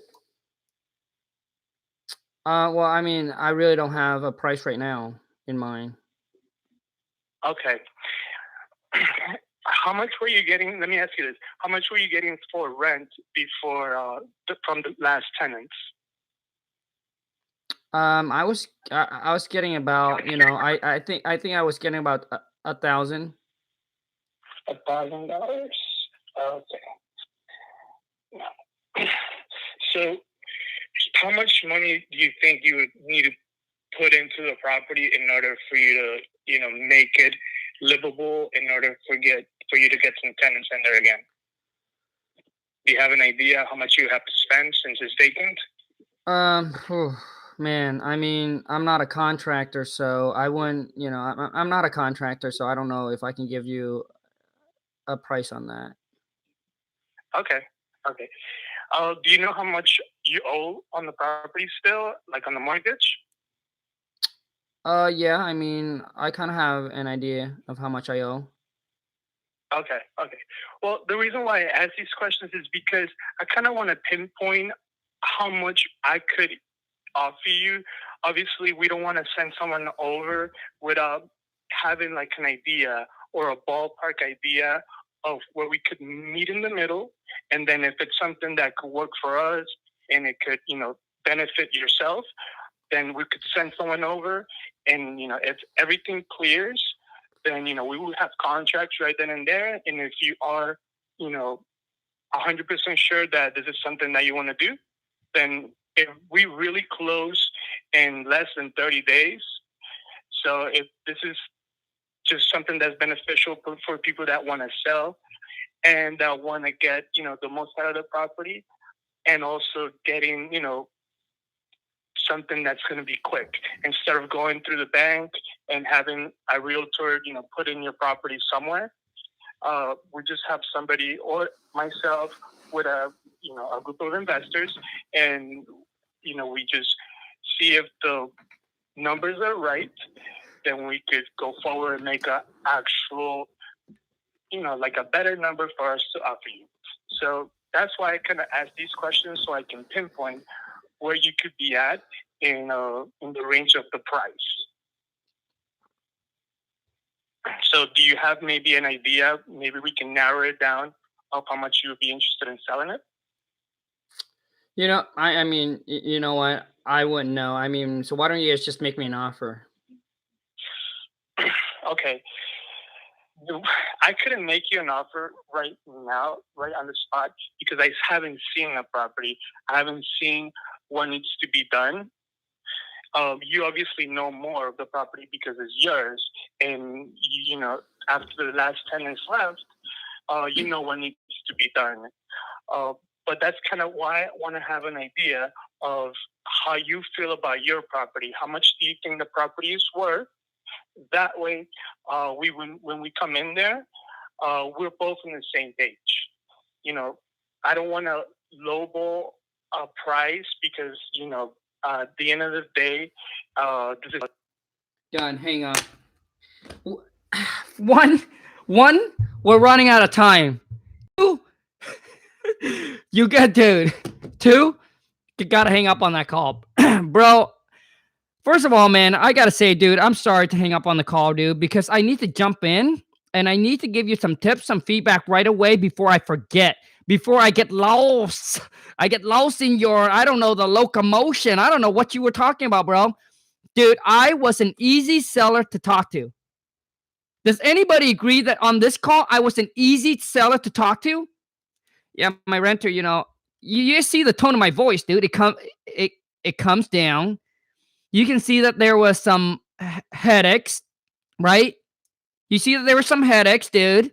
Well, I mean, I really don't have a price right now in mind. Okay. How much were you getting? Let me ask you this: how much were you getting for rent before from the last tenants? I was getting about, I think I was getting about $1,000. $1,000. Okay. Now, so, how much money do you think you would need to put into the property in order for you to, make it livable, in order for you to get some tenants in there again? Do you have an idea how much you have to spend since it's vacant? Man, I mean, I'm not a contractor, so I wouldn't, I'm not a contractor, so I don't know if I can give you a price on that. Okay. Okay. Do you know how much you owe on the property still, like on the mortgage? Yeah, I mean, I kind of have an idea of how much I owe. Okay. Okay. Well, the reason why I ask these questions is because I kind of want to pinpoint how much I could offer you. Obviously, we don't want to send someone over without having like an idea or a ballpark idea of where we could meet in the middle. And then if it's something that could work for us and it could, benefit yourself, then we could send someone over. And, if everything clears, then, we will have contracts right then and there. And if you are, 100% sure that this is something that you want to do, then if we really close in less than 30 days, so if this is just something that's beneficial for people that want to sell and that want to get, the most out of the property, and also getting, something that's going to be quick instead of going through the bank and having a realtor, put in your property somewhere. We just have somebody or myself with a group of investors, and we just see if the numbers are right. Then we could go forward and make a actual, like a better number for us to offer you. So that's why I kind of ask these questions, so I can pinpoint where you could be at in the range of the price. So do you have maybe an idea? Maybe we can narrow it down of how much you would be interested in selling it? I mean, you know what? I wouldn't know. I mean, so why don't you guys just make me an offer? Okay. I couldn't make you an offer right now, right on the spot, because I haven't seen the property. I haven't seen what needs to be done. You obviously know more of the property because it's yours. And, after the last tenants left, you know what needs to be done. But that's kind of why I want to have an idea of how you feel about your property. How much do you think the property is worth? That way, when we come in there, we're both on the same page. You know, I don't want to lowball a price because, you know, at the end of the day, this is Done. Hang on. One, we're running out of time. Two, you good, dude. Two, you gotta hang up on that call. Bro, first of all, man, I gotta say, dude, I'm sorry to hang up on the call, dude, because I need to jump in and I need to give you some tips, some feedback right away before I forget, before I get lost. I get lost in your, I don't know, the locomotion. I don't know what you were talking about, bro. Dude, I was an easy seller to talk to. Does anybody agree that on this call, I was an easy seller to talk to? Yeah, my renter, you know, you see the tone of my voice, dude. It comes down. You can see that there was some headaches, right? You see that there were some headaches, dude.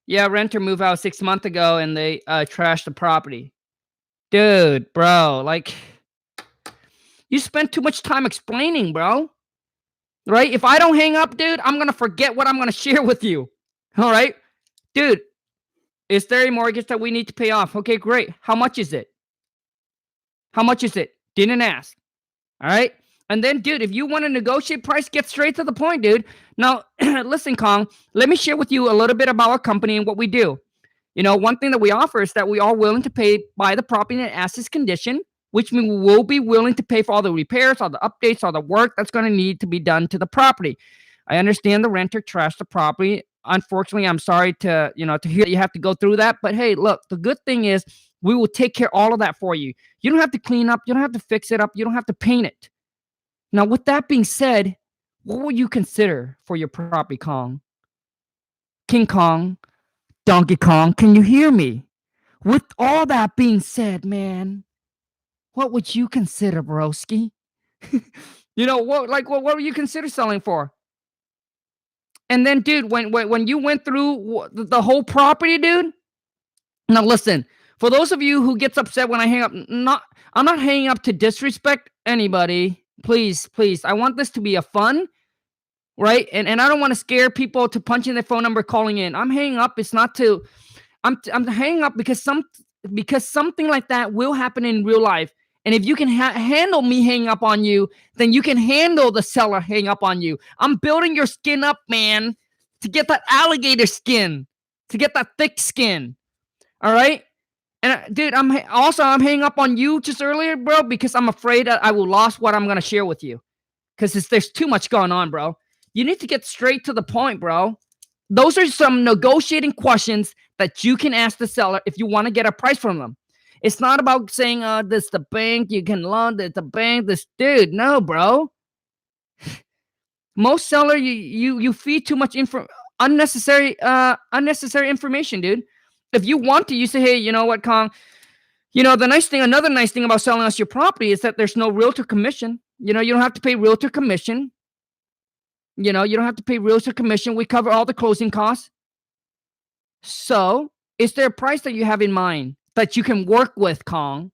Yeah, renter moved out 6 months ago and they trashed the property. Dude, bro, like, you spent too much time explaining, bro. Right? If I don't hang up, dude, I'm going to forget what I'm going to share with you. All right? Dude, is there a mortgage that we need to pay off? Okay, great. How much is it? How much is it? Didn't ask. All right? And then, dude, if you want to negotiate price, get straight to the point, dude. Now, listen, Kong, let me share with you a little bit about our company and what we do. You know, one thing that we offer is that we are willing to pay by the property and assets condition, which means we will be willing to pay for all the repairs, all the updates, all the work that's going to need to be done to the property. I understand the renter trashed the property. Unfortunately, I'm sorry to, you know, to hear you have to go through that. But hey, look, the good thing is we will take care of all of that for you. You don't have to clean up. You don't have to fix it up. You don't have to paint it. Now, with that being said, what would you consider for your property, Kong? King Kong, Donkey Kong, can you hear me? With all that being said, man, what would you consider, broski? You know, what would you consider selling for? And then, dude, when you went through the whole property, dude, now listen, for those of you who gets upset when I hang up, I'm not hanging up to disrespect anybody. Please, I want this to be a fun, right? And I don't want to scare people to punch in their phone number calling in. I'm hanging up. It's not to, I'm hanging up because something like that will happen in real life. And if you can handle me hanging up on you, then you can handle the seller hanging up on you. I'm building your skin up, man, to get that alligator skin, to get that thick skin. All right? And dude, I'm hanging up on you just earlier, bro, because I'm afraid that I will lose what I'm going to share with you. Because there's too much going on, bro. You need to get straight to the point, bro. Those are some negotiating questions that you can ask the seller if you want to get a price from them. It's not about saying, this the bank, you can loan, the bank, this dude. No, bro. Most seller, you feed too much unnecessary information, dude. If you want to, you say, hey, you know what, Kong? You know, another nice thing about selling us your property is that there's no realtor commission. You know, you don't have to pay realtor commission. You know, you don't have to pay realtor commission. We cover all the closing costs. So, is there a price that you have in mind that you can work with, Kong?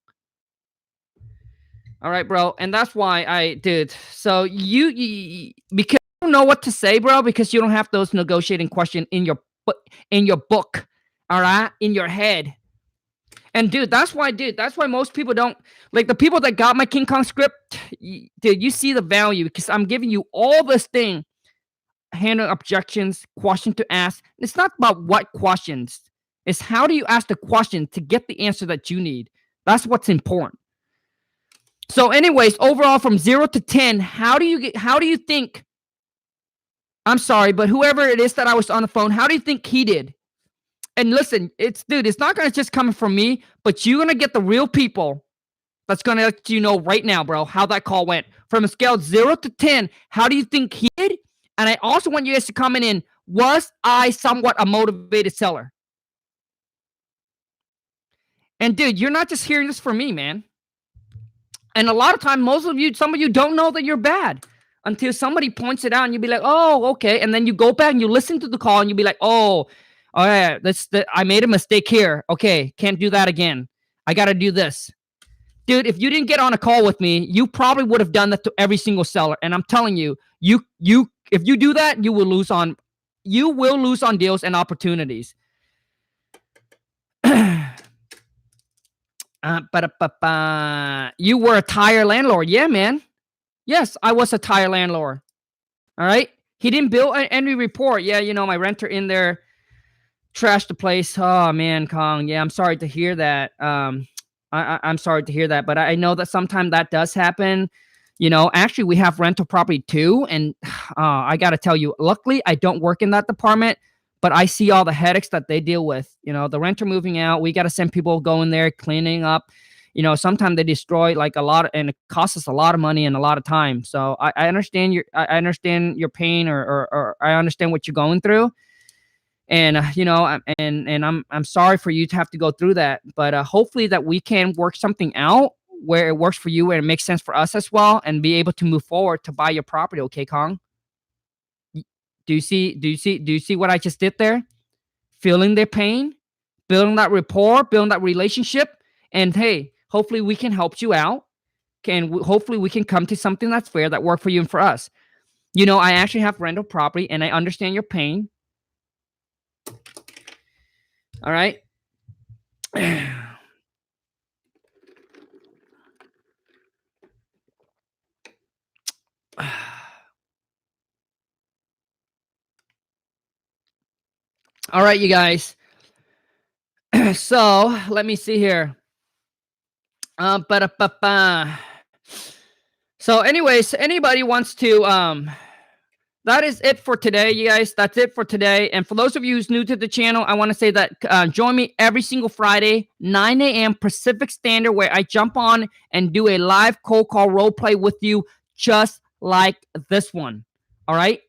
All right, bro. And that's why I did. So, you because you don't know what to say, bro, because you don't have those negotiating questions in your book, all right, in your head. And dude, that's why most people don't, like, the people that got my King Khang script, dude, you see the value because I'm giving you all this thing. Handle objections, question to ask. It's not about what questions. It's how do you ask the question to get the answer that you need. That's what's important. So anyways, overall from 0 to 10, how do you think, I'm sorry, but whoever it is that I was on the phone, how do you think he did? And listen, it's not going to just come from me, but you're going to get the real people that's going to let you know right now, bro, how that call went. From a scale of 0 to 10, how do you think he did? And I also want you guys to comment in, was I somewhat a motivated seller? And dude, you're not just hearing this from me, man. And a lot of times, some of you don't know that you're bad until somebody points it out and you'll be like, oh, okay. And then you go back and you listen to the call and you'll be like, oh, Oh yeah, I made a mistake here. Okay, can't do that again. I got to do this. Dude, if you didn't get on a call with me, you probably would have done that to every single seller. And I'm telling you, if you do that, you will lose on deals and opportunities. You were a tire landlord. Yeah, man. Yes, I was a tire landlord. All right. He didn't bill any report. Yeah, my renter in there trashed the place. Oh man, Kong. Yeah, I'm sorry to hear that. I'm sorry to hear that, but I know that sometimes that does happen. Actually, we have rental property too, and I got to tell you, luckily, I don't work in that department, but I see all the headaches that they deal with. The renter moving out, we got to send people going there, cleaning up. Sometimes they destroy like a lot, and it costs us a lot of money and a lot of time. So I understand I understand your pain, or I understand what you're going through. And I'm sorry for you to have to go through that, but hopefully that we can work something out where it works for you and it makes sense for us as well, and be able to move forward to buy your property. Okay, Kong? Do you see what I just did there? Feeling their pain, building that rapport, building that relationship, and hey, hopefully we can help you out. Hopefully we can come to something that's fair, that work for you and for us. I actually have rental property, and I understand your pain. All right. All right, you guys. So let me see here. So anyways, anybody wants to that is it for today, you guys. That's it for today. And for those of you who's new to the channel, I want to say that join me every single Friday, 9 a.m. Pacific Standard, where I jump on and do a live cold call role play with you, just like this one. All right.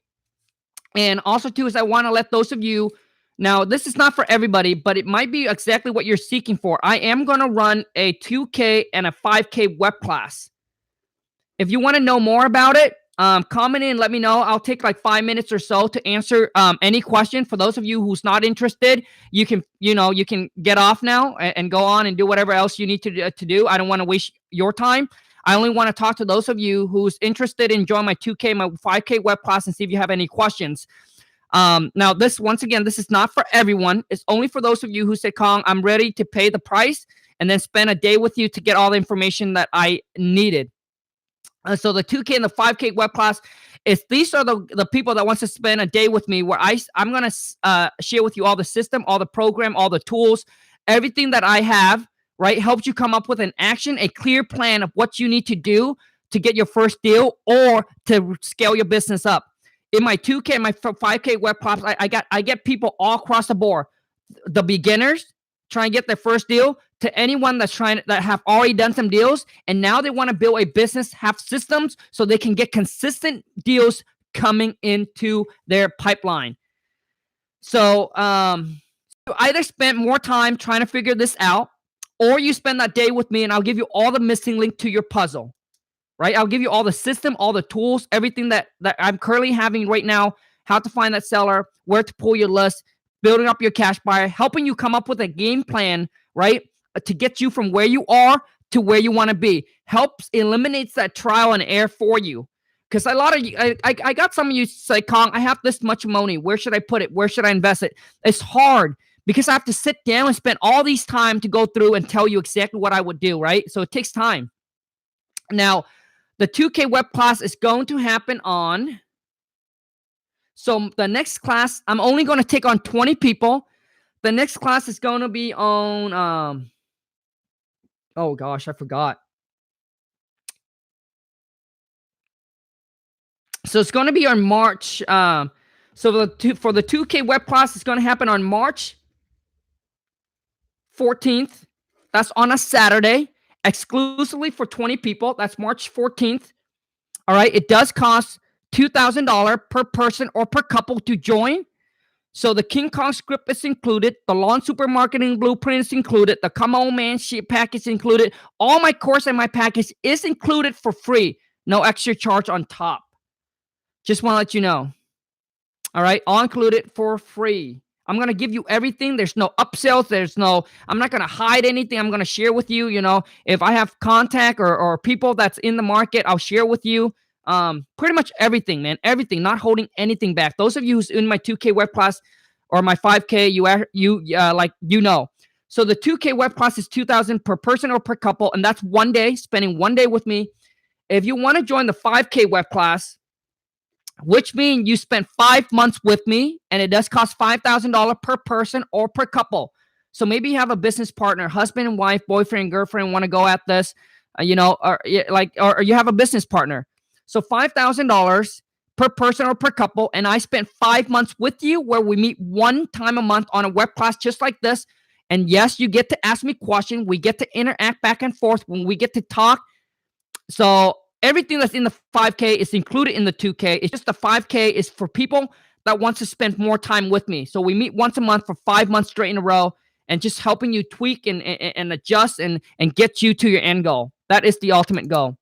And also, too, is I want to let those of you, now this is not for everybody, but it might be exactly what you're seeking for. I am going to run a 2K and a 5K web class. If you want to know more about it, comment in, let me know. I'll take like 5 minutes or so to answer any question. For those of you who's not interested, you can get off now and go on and do whatever else you need to do. I don't want to waste your time. I only want to talk to those of you who's interested in joining my 2K, my 5K web class, and see if you have any questions. Now, once again, this is not for everyone. It's only for those of you who say, Kong, I'm ready to pay the price and then spend a day with you to get all the information that I needed. So the 2K and the 5K web class these are the people that wants to spend a day with me, where I'm going to share with you all the system, all the program, all the tools, everything that I have, right? Helps you come up with a clear plan of what you need to do to get your first deal or to scale your business up. In my 2K and my 5K web class, I get people all across the board. The beginners trying to get their first deal, to anyone that have already done some deals and now they want to build a business, have systems so they can get consistent deals coming into their pipeline. So you either spend more time trying to figure this out, or you spend that day with me and I'll give you all the missing link to your puzzle, right? I'll give you all the system, all the tools, everything that I'm currently having right now, how to find that seller, where to pull your list, building up your cash buyer, helping you come up with a game plan, right? To get you from where you are to where you want to be. Eliminates that trial and error for you. Because a lot of you, I got some of you say, Kong, I have this much money. Where should I put it? Where should I invest it? It's hard because I have to sit down and spend all these time to go through and tell you exactly what I would do, right? So it takes time. Now, the 2K web class is going to happen on... So the next class, I'm only going to take on 20 people. The next class is going to be on... oh, gosh, I forgot. So it's going to be on March. So for the 2K web class, it's going to happen on March 14th. That's on a Saturday, exclusively for 20 people. That's March 14th. All right. It does cost $2,000 per person or per couple to join. So the King Khang script is included. The Lawn Supermarketing Blueprint is included. The Come On Man sheet package is included. All my course and my package is included for free. No extra charge on top. Just want to let you know. All right. All included for free. I'm going to give you everything. There's no upsells. I'm not going to hide anything. I'm going to share with you, if I have contact or people that's in the market, I'll share with you. Pretty much everything, man. Everything, not holding anything back. Those of you who's in my 2K web class or my 5K, So the 2K web class is $2,000 per person or per couple, and that's one day, spending one day with me. If you want to join the 5K web class, which means you spend 5 months with me, and it does cost $5,000 per person or per couple. So maybe you have a business partner, husband and wife, boyfriend, girlfriend, want to go at this, or you have a business partner. So $5,000 per person or per couple, and I spent 5 months with you where we meet one time a month on a web class just like this. And yes, you get to ask me questions. We get to interact back and forth when we get to talk. So everything that's in the 5K is included in the 2K. It's just the 5K is for people that want to spend more time with me. So we meet once a month for 5 months straight in a row and just helping you tweak and adjust and get you to your end goal. That is the ultimate goal.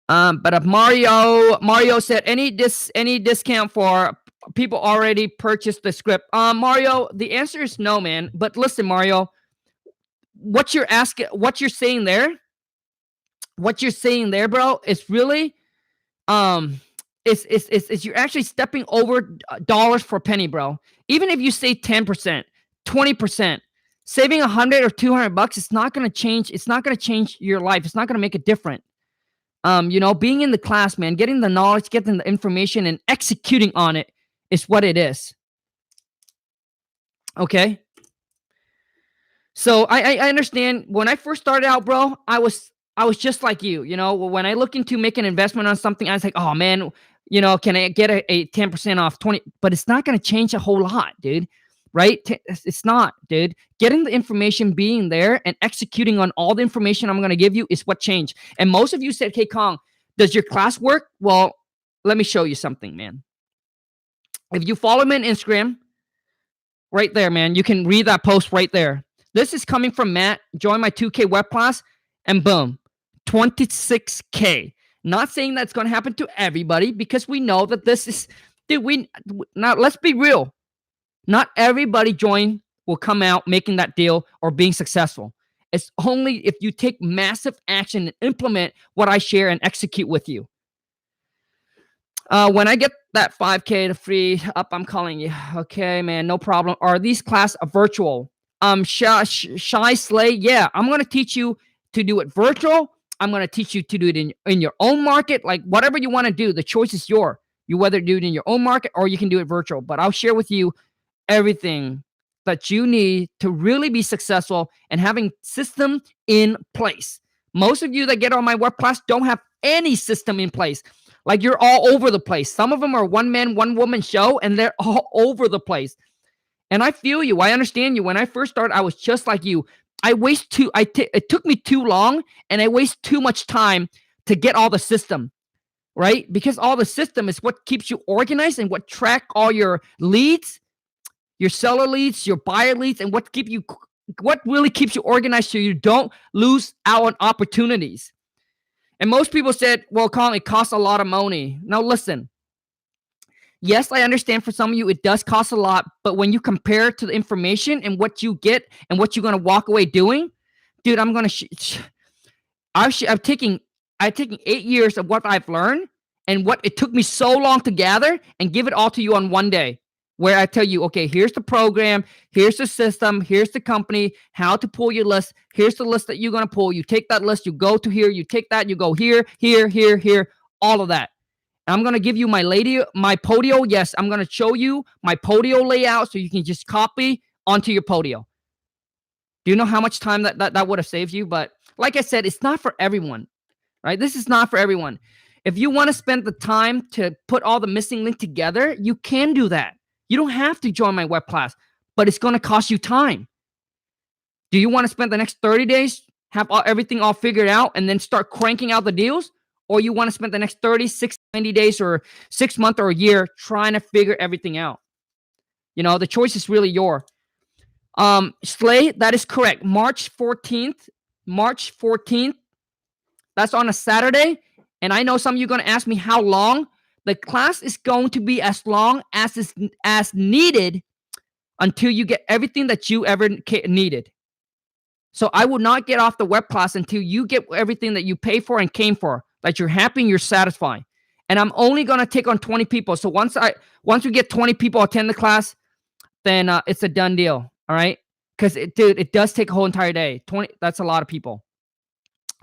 But if Mario said any discount for people already purchased the script. Mario, the answer is no, man. But listen, Mario, what you're saying there, bro, is really is you're actually stepping over dollars for a penny, bro. Even if you say 10%, 20%, saving $100 or $200, it's not gonna change. It's not gonna change your life. It's not gonna make it different. Being in the class, man, getting the knowledge, getting the information, and executing on it is what it is. Okay. So I understand. When I first started out, bro, I was just like you. When I look into making an investment on something, I was like, oh man, can I get a 10% off 20? But it's not going to change a whole lot, dude. Right? It's not, dude. Getting the information, being there, and executing on all the information I'm going to give you is what changed. And most of you said, hey, Khang, does your class work? Well, let me show you something, man. If you follow me on Instagram, right there, man, you can read that post right there. This is coming from Matt. Join my 2K web class, and boom, 26K. Not saying that's going to happen to everybody, because we know that this is, dude, now let's be real. Not everybody will come out making that deal or being successful. It's only if you take massive action and implement what I share and execute with you. When I get that 5K to free up, I'm calling you. Okay, man, no problem. Are these classes virtual? Shy Slay, yeah, I'm going to teach you to do it virtual. I'm going to teach you to do it in your own market. Like whatever you want to do, the choice is yours. You whether do it in your own market or you can do it virtual. But I'll share with you everything that you need to really be successful and having system in place. Most of you that get on my web class don't have any system in place. Like you're all over the place. Some of them are one man, one woman show, and they're all over the place. And I feel you. I understand you. When I first started, I was just like you. It took me too long, and I waste too much time to get all the system, right? Because all the system is what keeps you organized and what track all your leads, your seller leads, your buyer leads, and what really keeps you organized so you don't lose out on opportunities. And most people said, well, Khang, it costs a lot of money. Now, listen. Yes, I understand for some of you, it does cost a lot. But when you compare it to the information and what you get and what you're going to walk away doing, dude, I'm going to I've taken 8 years of what I've learned and what it took me so long to gather and give it all to you on one day. Where I tell you, okay, here's the program, here's the system, here's the company, how to pull your list, here's the list that you're going to pull. You take that list, you go to here, you take that, you go here, all of that. And I'm going to give you my Podio. Yes, I'm going to show you my Podio layout so you can just copy onto your Podio. Do you know how much time that would have saved you? But like I said, it's not for everyone, right? This is not for everyone. If you want to spend the time to put all the missing link together, you can do that. You don't have to join my web class, but it's going to cost you time. Do you want to spend the next 30 days, have everything all figured out, and then start cranking out the deals? Or you want to spend the next 30, 60, 90 days or 6 months or a year trying to figure everything out? The choice is really yours. Slay, that is correct. March 14th. That's on a Saturday. And I know some of you are going to ask me how long The class is going to be as long as is as needed until you get everything that you ever needed. So I will not get off the web class until you get everything that you pay for and came for, that you're happy and you're satisfied. And I'm only going to take on 20 people. So once we get 20 people attend the class, then it's a done deal. All right. Because it does take a whole entire day. 20, that's a lot of people.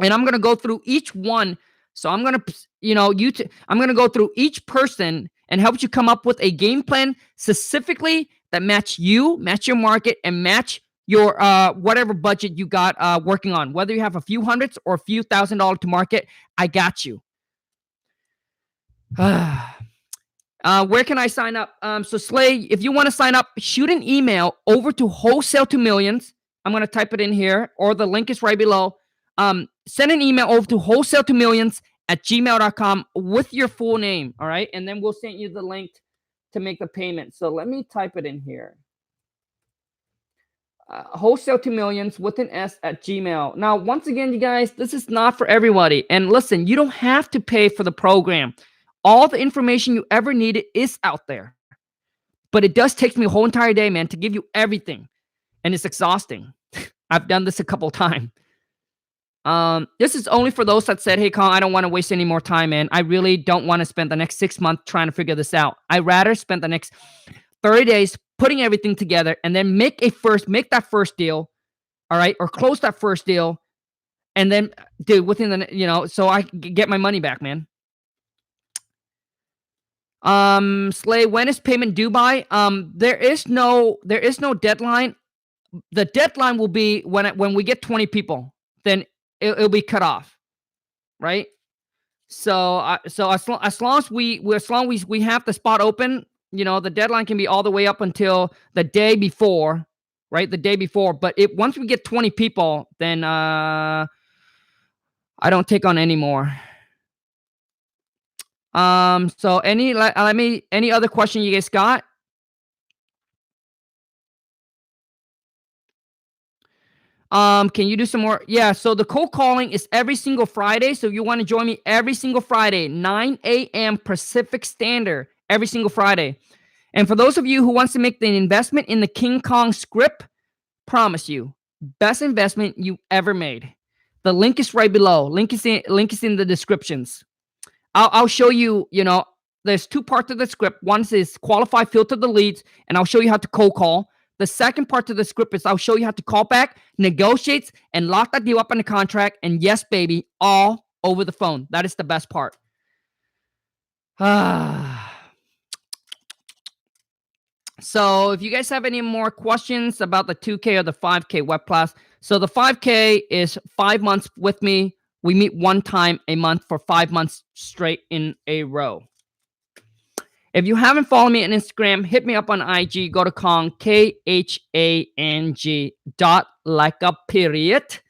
And I'm going to go through each one. So I'm going to, I'm going to go through each person and help you come up with a game plan specifically that match you, match your market, and match your whatever budget you got working on. Whether you have a few hundreds or a few $1,000s to market, I got you. Where can I sign up? So Slay, if you want to sign up, shoot an email over to Wholesale to Millions. I'm going to type it in here, or the link is right below. Send an email over to wholesale2millions@gmail.com with your full name. All right. And then we'll send you the link to make the payment. So let me type it in here. Wholesale to Millions with an S at Gmail. Now, once again, you guys, this is not for everybody. And listen, you don't have to pay for the program. All the information you ever needed is out there. But it does take me a whole entire day, man, to give you everything. And it's exhausting. I've done this a couple times. This is only for those that said, hey, Khang, I don't want to waste any more time, man. I really don't want to spend the next 6 months trying to figure this out. I'd rather spend the next 30 days putting everything together and then make that first deal, all right, or close that first deal, and then do within the, so I can get my money back, man. Slay, when is payment due by? There is no deadline. The deadline will be when we get 20 people, then it'll be cut off, right? So as long as we have the spot open, the deadline can be all the way up until the day before, right? The day before. But once we get 20 people, then I don't take on any more. So any other question you guys got? Can you do some more? Yeah, so the cold calling is every single Friday. So you want to join me every single Friday, 9 a.m. Pacific Standard, every single Friday. And for those of you who wants to make the investment in the King Khang script, promise you, best investment you ever made. The link is right below. Link is in the descriptions. I'll show you, there's two parts of the script. One is qualify, filter the leads, and I'll show you how to cold call. The second part of the script is I'll show you how to call back, negotiate, and lock that deal up in the contract. And yes, baby, all over the phone. That is the best part. So if you guys have any more questions about the 2K or the 5K web class, so the 5K is 5 months with me. We meet one time a month for 5 months straight in a row. If you haven't followed me on Instagram, hit me up on IG. Go to Khang, KHANG .like_.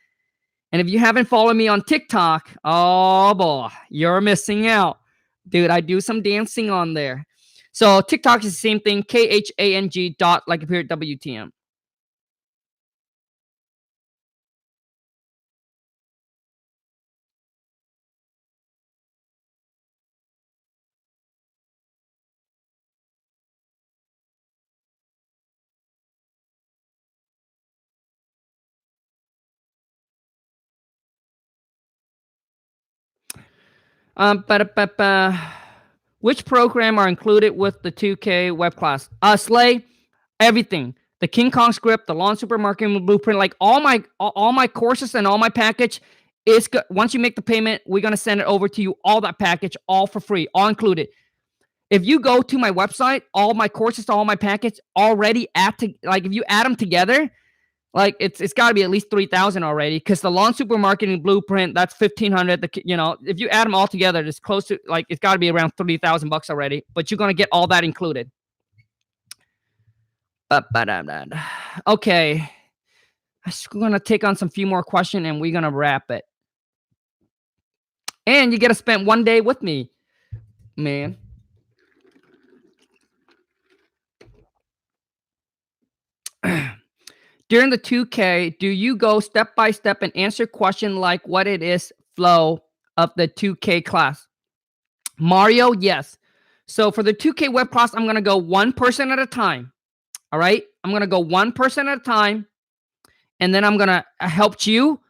And if you haven't followed me on TikTok, oh boy, you're missing out. Dude, I do some dancing on there. So TikTok is the same thing, KHANG .WTM. Which program are included with the 2K web class? Slay, everything. The King Khang script, the lawn supermarket blueprint, like all my courses and all my package is good. Once you make the payment, we're gonna send it over to you. All that package, all for free, all included. If you go to my website, all my courses, all my package already if you add them together, like it's got to be at least 3,000 already, because the lawn supermarketing blueprint, that's 1,500. If you add them all together, it's close to it's got to be around $3,000 already. But you're gonna get all that included. Okay, I'm just gonna take on some few more questions and we're gonna wrap it. And you get to spend 1 day with me, man. During the 2K, do you go step by step and answer question like what it is flow of the 2K class? Mario, yes. So for the 2K web class, I'm going to go one person at a time. All right. I'm going to go one person at a time. And then I'm going to help you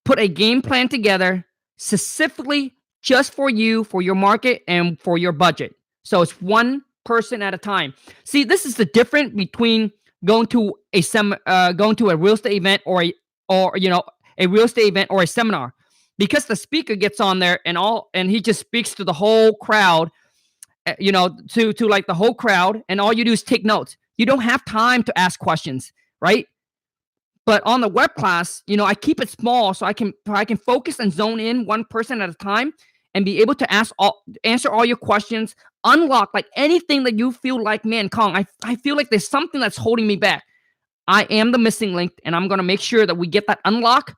put a game plan together specifically just for you, for your market, and for your budget. So it's one person at a time. See, this is the difference between going to a real estate event or a real estate event or a seminar, because the speaker gets on there and he just speaks to the whole crowd, to like the whole crowd, and all you do is take notes. You don't have time to ask questions, right? But on the web class, I keep it small so I can focus and zone in one person at a time and be able to answer all your questions, unlock like anything that you feel like, man, Khang, I feel like there's something that's holding me back. I am the missing link, and I'm going to make sure that we get that unlock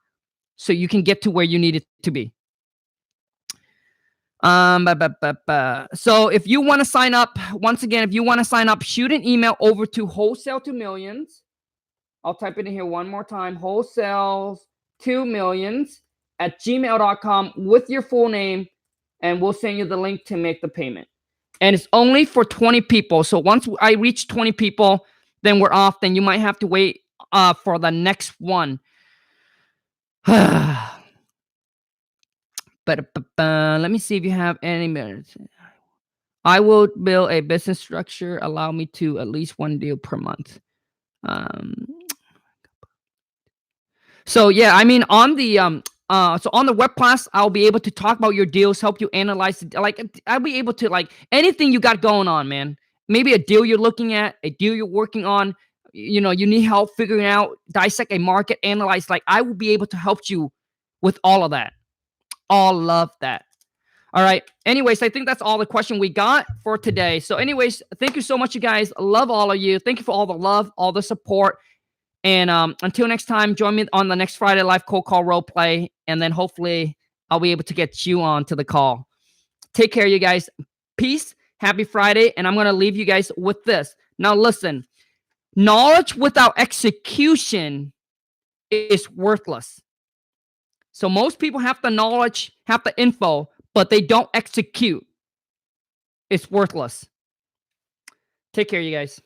so you can get to where you need it to be. So if you want to sign up, once again, shoot an email over to Wholesale to Millions. I'll type it in here one more time. wholesale2millions@gmail.com with your full name, and we'll send you the link to make the payment. And it's only for 20 people. So once I reach 20 people, then we're off. Then you might have to wait for the next one. But let me see if you have any minutes. I will build a business structure. Allow me to at least one deal per month. So yeah, I mean on the web class, I'll be able to talk about your deals, help you analyze it. Like I'll be able to like anything you got going on, man. Maybe a deal you're looking at, a deal you're working on, you need help figuring out, dissect a market, analyze. Like I will be able to help you with all of that. All of that. All right. Anyways, I think that's all the question we got for today. So anyways, thank you so much, you guys. Love all of you. Thank you for all the love, all the support. And until next time, join me on the next Friday live cold call role play. And then hopefully I'll be able to get you on to the call. Take care, you guys. Peace. Happy Friday. And I'm going to leave you guys with this. Now, listen, knowledge without execution is worthless. So most people have the knowledge, have the info, but they don't execute. It's worthless. Take care, you guys.